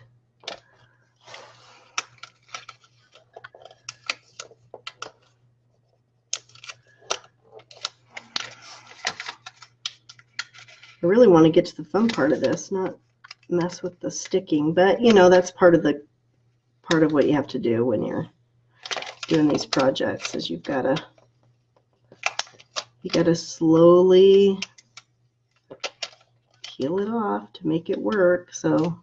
I really want to get to the fun part of this, not mess with the sticking, but you know, that's part of what you have to do when you're doing these projects, is you gotta slowly peel it off to make it work. So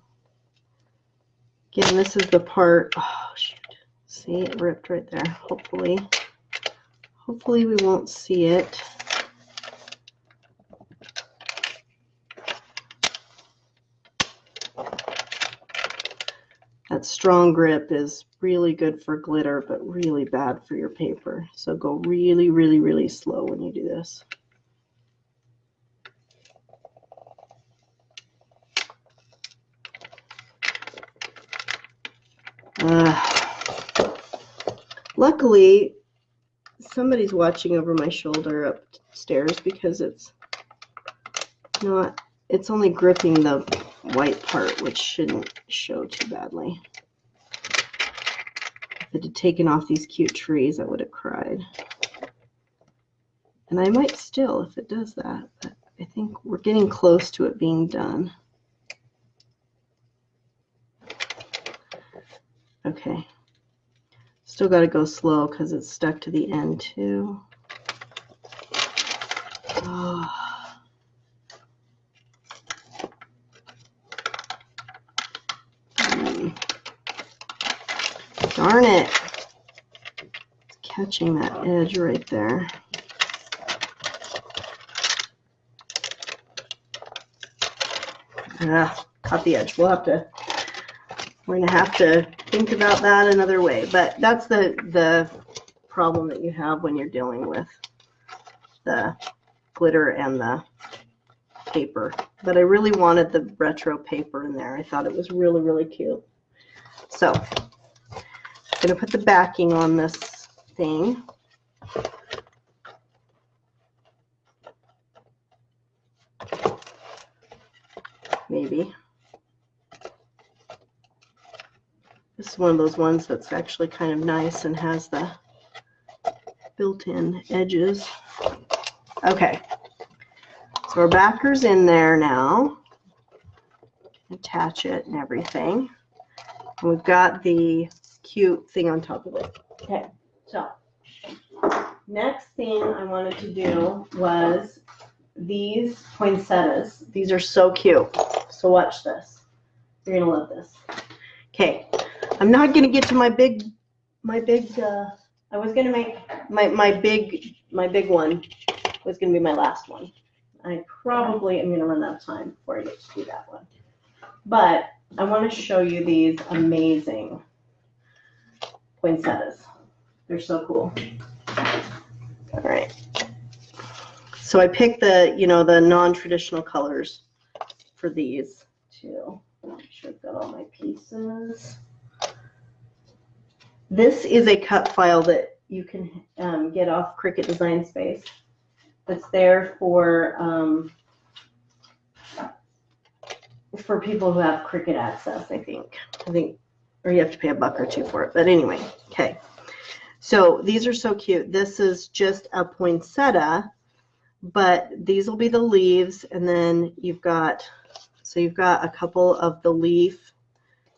again, this is the part. Oh shoot, see, it ripped right there. Hopefully we won't see it. That strong grip is really good for glitter, but really bad for your paper. So go really, really, really slow when you do this. Luckily, somebody's watching over my shoulder upstairs because it's only gripping the white part, which shouldn't show too badly. If it had taken off these cute trees, I would have cried. And I might still if it does that, but I think we're getting close to it being done. Okay. Still got to go slow because it's stuck to the end too. Oh. Darn it. It's catching that edge right there. Caught the edge. We're going to have to think about that another way. But that's the problem that you have when you're dealing with the glitter and the paper. But I really wanted the retro paper in there. I thought it was really, really cute. So I'm going to put the backing on this thing. Maybe. This is one of those ones that's actually kind of nice and has the built-in edges. Okay. So our backer's in there now. Attach it and everything. And we've got the cute thing on top of it. Okay, so next thing I wanted to do was these poinsettias. These are so cute. So watch this. You're gonna love this. Okay, I'm not gonna get to my big. I was gonna make my big one was gonna be my last one. I probably am gonna run out of time before I get to do that one. But I want to show you these amazing poinsettias. They're so cool. All right. So I picked the non-traditional colors for these too. Make sure I've got all my pieces. This is a cut file that you can get off Cricut Design Space. That's there for people who have Cricut access, I think, or you have to pay $1 or $2 for it. But anyway, okay. So these are so cute. This is just a poinsettia, but these will be the leaves, and then you've got a couple of the leaf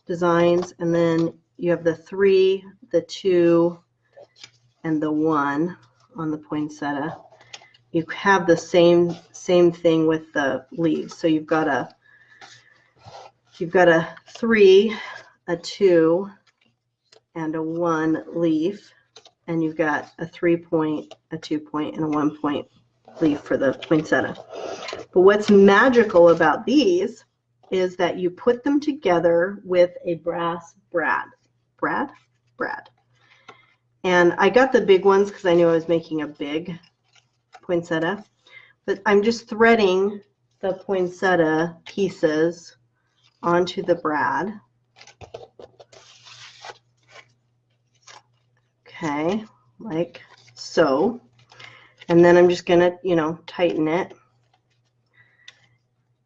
designs, and then you have the 3, the 2, and the 1 on the poinsettia. You have the same thing with the leaves. So you've got a 3, a 2, and a 1 leaf, and you've got a 3-point, a 2-point, and a 1-point leaf for the poinsettia. But what's magical about these is that you put them together with a brass brad. And I got the big ones because I knew I was making a big poinsettia. But I'm just threading the poinsettia pieces onto the brad. Okay, like so. And then I'm just gonna, you know, tighten it.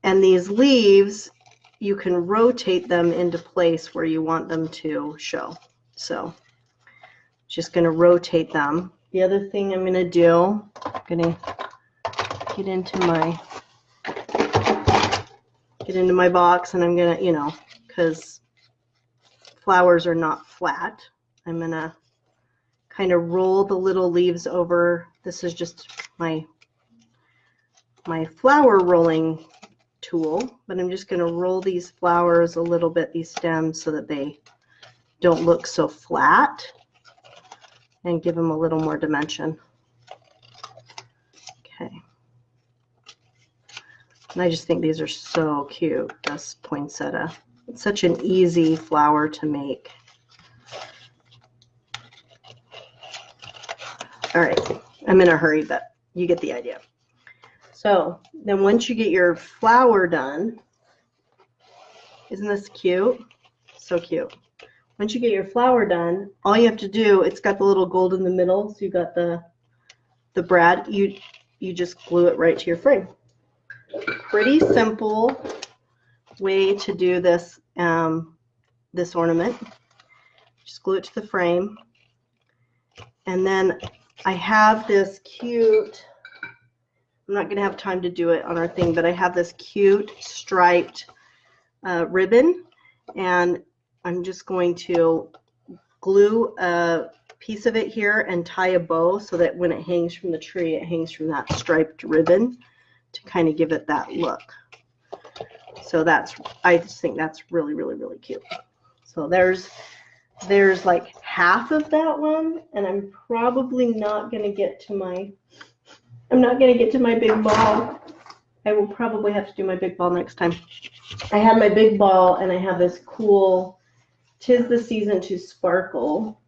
And these leaves, you can rotate them into place where you want them to show. So just gonna rotate them. The other thing I'm gonna do, I'm gonna get into my box, and I'm gonna, you know, because flowers are not flat, I'm gonna kind of roll the little leaves over. This is just my flower rolling tool, but I'm just going to roll these flowers a little bit, these stems, so that they don't look so flat, and give them a little more dimension. Okay. And I just think these are so cute, this poinsettia. It's such an easy flower to make. All right, I'm in a hurry, but you get the idea. So then once you get your flower done, isn't this cute? So cute. Once you get your flower done, all you have to do, it's got the little gold in the middle, so you got the brad, you just glue it right to your frame. Pretty simple way to do this, this ornament. Just glue it to the frame. And then I have this cute, I'm not going to have time to do it on our thing, but I have this cute striped ribbon, and I'm just going to glue a piece of it here and tie a bow so that when it hangs from the tree, it hangs from that striped ribbon to kind of give it that look. So that's, I just think that's really, really, really cute. So there's like half of that one, and I'm probably not going to get to my, big ball. I will probably have to do my big ball next time. I have my big ball, and I have this cool 'Tis the Season to Sparkle,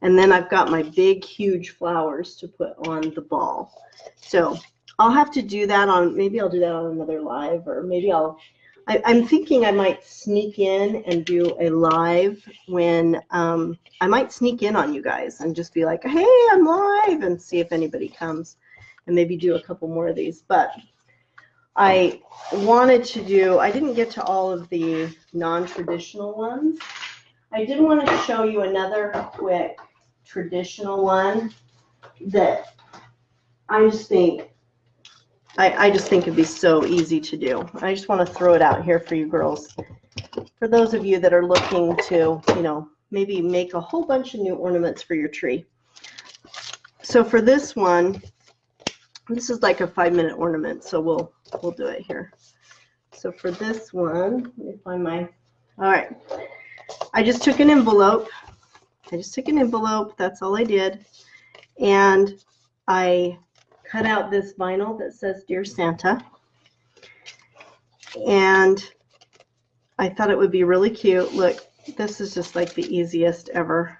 and then I've got my big huge flowers to put on the ball. So I'll have to do that on, maybe I'll do that on another live, or maybe I'm thinking I might sneak in and do a live when, I might sneak in on you guys and just be like, hey, I'm live, and see if anybody comes, and maybe do a couple more of these. But I wanted to do, I didn't get to all of the non-traditional ones. I did want to show you another quick traditional one that I just think, I just think it'd be so easy to do. I just want to throw it out here for you girls. For those of you that are looking to, you know, maybe make a whole bunch of new ornaments for your tree. So for this one, this is like a 5-minute ornament, so we'll do it here. So for this one, let me find my, all right. I just took an envelope. That's all I did. And I cut out this vinyl that says Dear Santa. And I thought it would be really cute. Look, this is just like the easiest ever.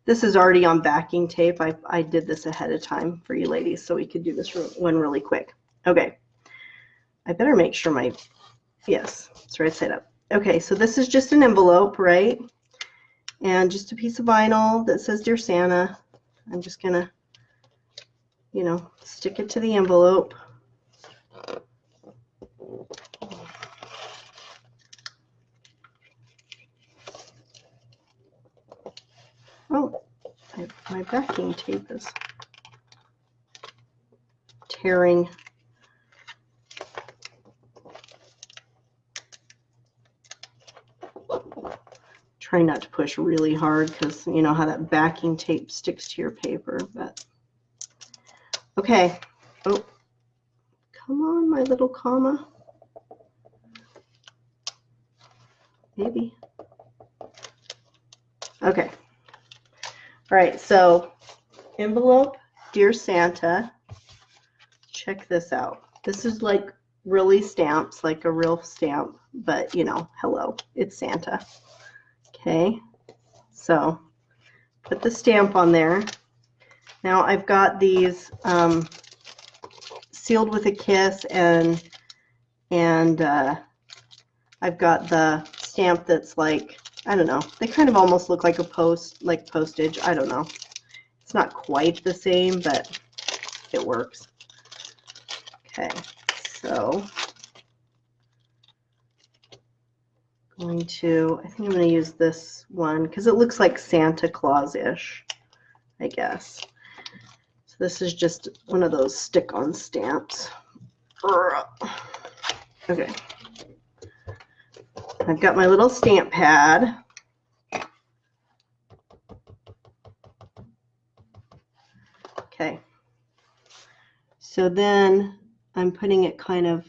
This is already on backing tape. I did this ahead of time for you ladies so we could do this one really quick. Okay. I better make sure my, yes, it's right side up. Okay, so this is just an envelope, right? And just a piece of vinyl that says Dear Santa. I'm just going to, you know, stick it to the envelope. Oh, my backing tape is tearing. Try not to push really hard because you know how that backing tape sticks to your paper. But okay. Oh, come on, my little comma. Maybe. Okay. All right, so envelope, Dear Santa. Check this out. This is like really stamps, like a real stamp, but you know, hello, it's Santa. Okay, so put the stamp on there. Now I've got these sealed with a kiss, and I've got the stamp that's like, I don't know, they kind of almost look like a postage. I don't know. It's not quite the same, but it works. Okay, so I think I'm going to use this one because it looks like Santa Claus-ish, I guess. So this is just one of those stick-on stamps. Okay. I've got my little stamp pad. Okay. So then I'm putting it kind of,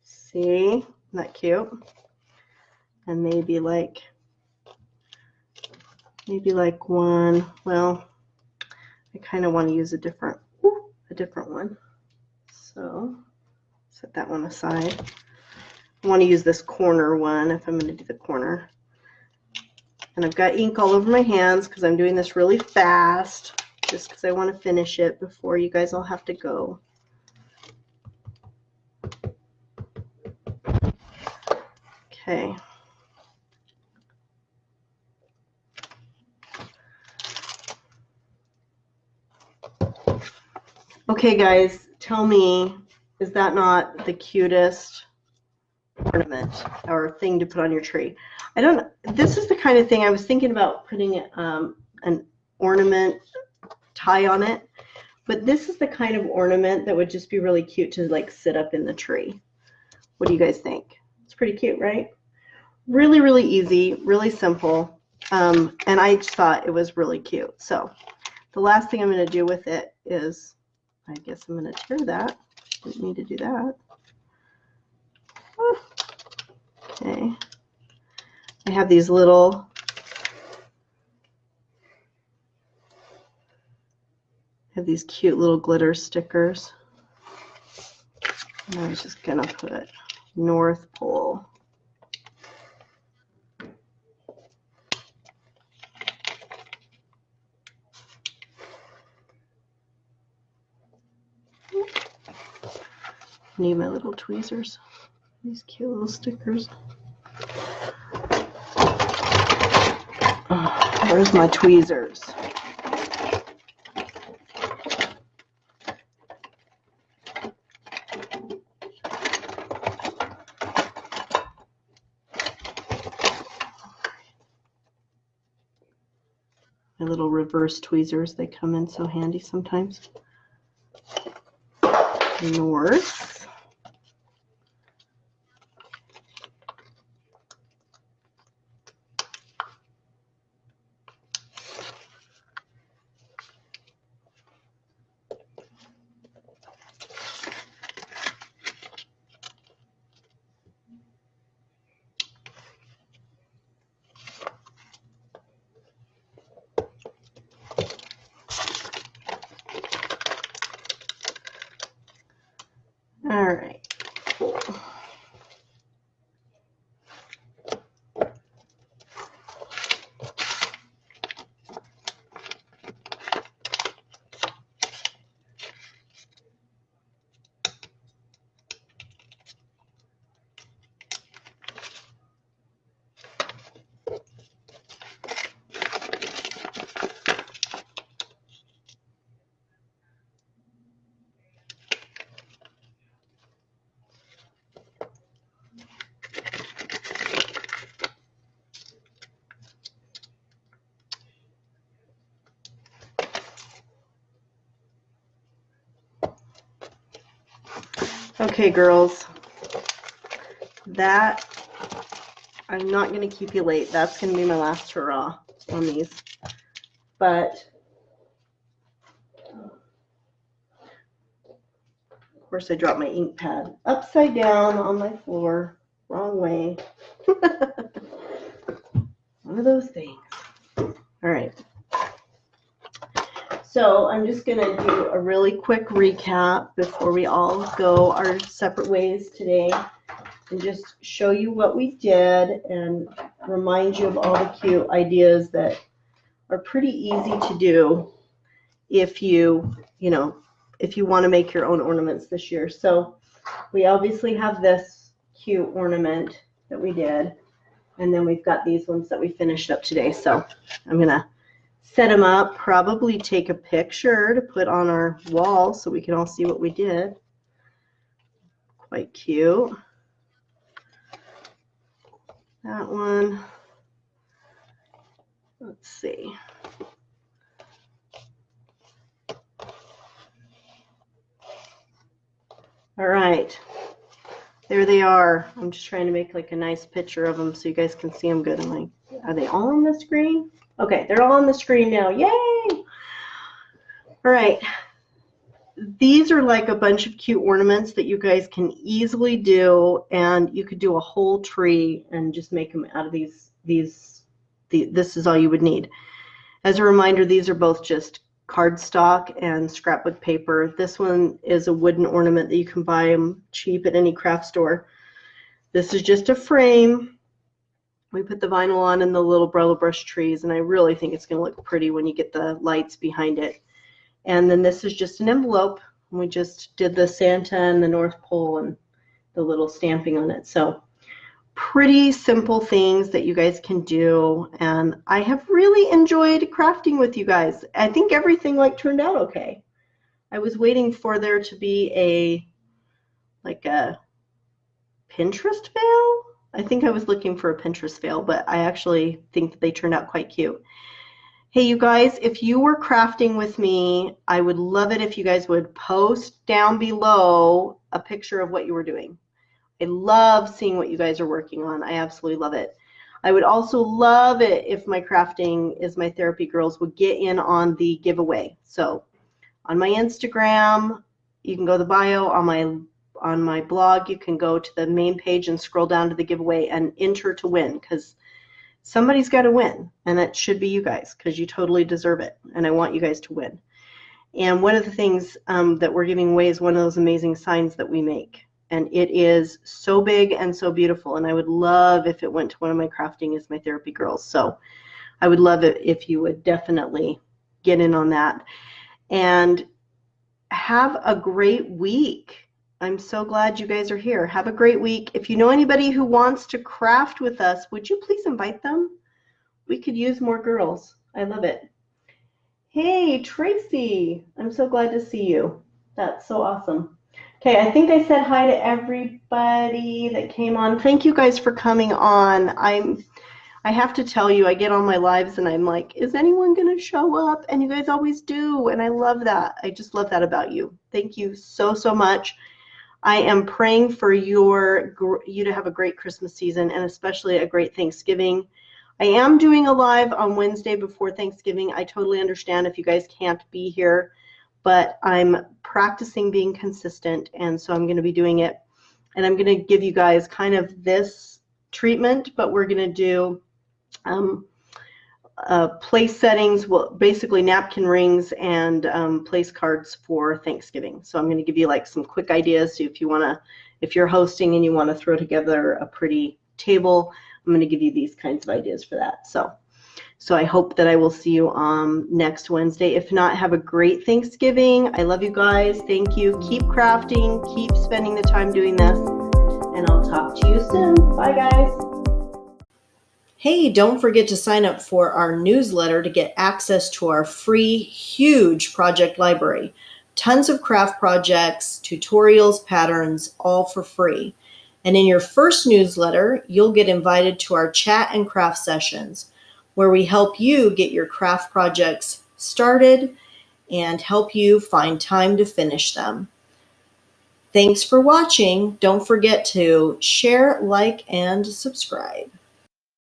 see, isn't that cute? And maybe like one, well, I kind of want to use a different one. So set that one aside. I want to use this corner one if I'm going to do the corner. And I've got ink all over my hands because I'm doing this really fast, just because I want to finish it before you guys all have to go. Okay. Okay, guys, tell me, is that not the cutest ornament or thing to put on your tree? I don't, this is the kind of thing I was thinking about putting an ornament tie on it, but this is the kind of ornament that would just be really cute to like sit up in the tree. What do you guys think? It's pretty cute, right? Really, really easy, really simple, and I just thought it was really cute. So the last thing I'm going to do with it is, I guess I'm going to tear that. Didn't need to do that. Okay. I have these little cute little glitter stickers. And I was just going to put North Pole. Need my little tweezers. These cute little stickers. Oh, where's my tweezers? My little reverse tweezers, they come in so handy sometimes. North. All right, cool. Okay, girls, that, I'm not going to keep you late. That's going to be my last hurrah on these. But, of course, I dropped my ink pad upside down on my floor. Wrong way. One of those things. All right. So I'm just going to do a really quick recap before we all go our separate ways today, and just show you what we did and remind you of all the cute ideas that are pretty easy to do if you want to make your own ornaments this year. So we obviously have this cute ornament that we did, and then we've got these ones that we finished up today. So I'm going to set them up, probably take a picture to put on our wall so we can all see what we did. Quite cute. That one. Let's see. All right. There they are. I'm just trying to make like a nice picture of them so you guys can see them good. I'm like, are they all on the screen? Okay, they're all on the screen now. Yay! All right. These are like a bunch of cute ornaments that you guys can easily do, and you could do a whole tree and just make them out of these. This is all you would need. As a reminder, these are both just cardstock and scrapbook paper. This one is a wooden ornament that you can buy them cheap at any craft store. This is just a frame. We put the vinyl on and the little Brillo brush trees, and I really think it's going to look pretty when you get the lights behind it. And then this is just an envelope. We just did the Santa and the North Pole and the little stamping on it. So pretty simple things that you guys can do, and I have really enjoyed crafting with you guys. I think everything turned out okay. I was waiting for there to be a Pinterest fail. I think I was looking for a Pinterest fail, but I actually think that they turned out quite cute. Hey, you guys, if you were crafting with me, I would love it if you guys would post down below a picture of what you were doing. I love seeing what you guys are working on. I absolutely love it. I would also love it if my Crafting is My Therapy girls would get in on the giveaway. So on my Instagram, you can go to the bio. On my blog, you can go to the main page and scroll down to the giveaway and enter to win, because somebody's got to win, and that should be you guys, because you totally deserve it, and I want you guys to win. And one of the things that we're giving away is one of those amazing signs that we make, and it is so big and so beautiful, and I would love if it went to one of my Crafting is My Therapy girls. So I would love it if you would definitely get in on that. And have a great week. I'm so glad you guys are here. Have a great week. If you know anybody who wants to craft with us, would you please invite them? We could use more girls. I love it. Hey, Tracy. I'm so glad to see you. That's so awesome. Okay, I think I said hi to everybody that came on. Thank you guys for coming on. I have to tell you, I get on my lives and I'm like, is anyone going to show up? And you guys always do, and I love that. I just love that about you. Thank you so, so much. I am praying for you to have a great Christmas season, and especially a great Thanksgiving. I am doing a live on Wednesday before Thanksgiving. I totally understand if you guys can't be here, but I'm practicing being consistent, and so I'm going to be doing it. And I'm going to give you guys kind of this treatment, but we're going to do place settings, well, basically napkin rings and place cards for Thanksgiving. So I'm going to give you like some quick ideas. So if you're hosting and you want to throw together a pretty table, I'm going to give you these kinds of ideas for that. So I hope that I will see you next Wednesday. If not, have a great Thanksgiving. I love you guys. Thank you. Keep crafting. Keep spending the time doing this. And I'll talk to you soon. Bye, guys. Hey, don't forget to sign up for our newsletter to get access to our free, huge project library. Tons of craft projects, tutorials, patterns, all for free. And in your first newsletter, you'll get invited to our chat and craft sessions, where we help you get your craft projects started and help you find time to finish them. Thanks for watching. Don't forget to share, like, and subscribe.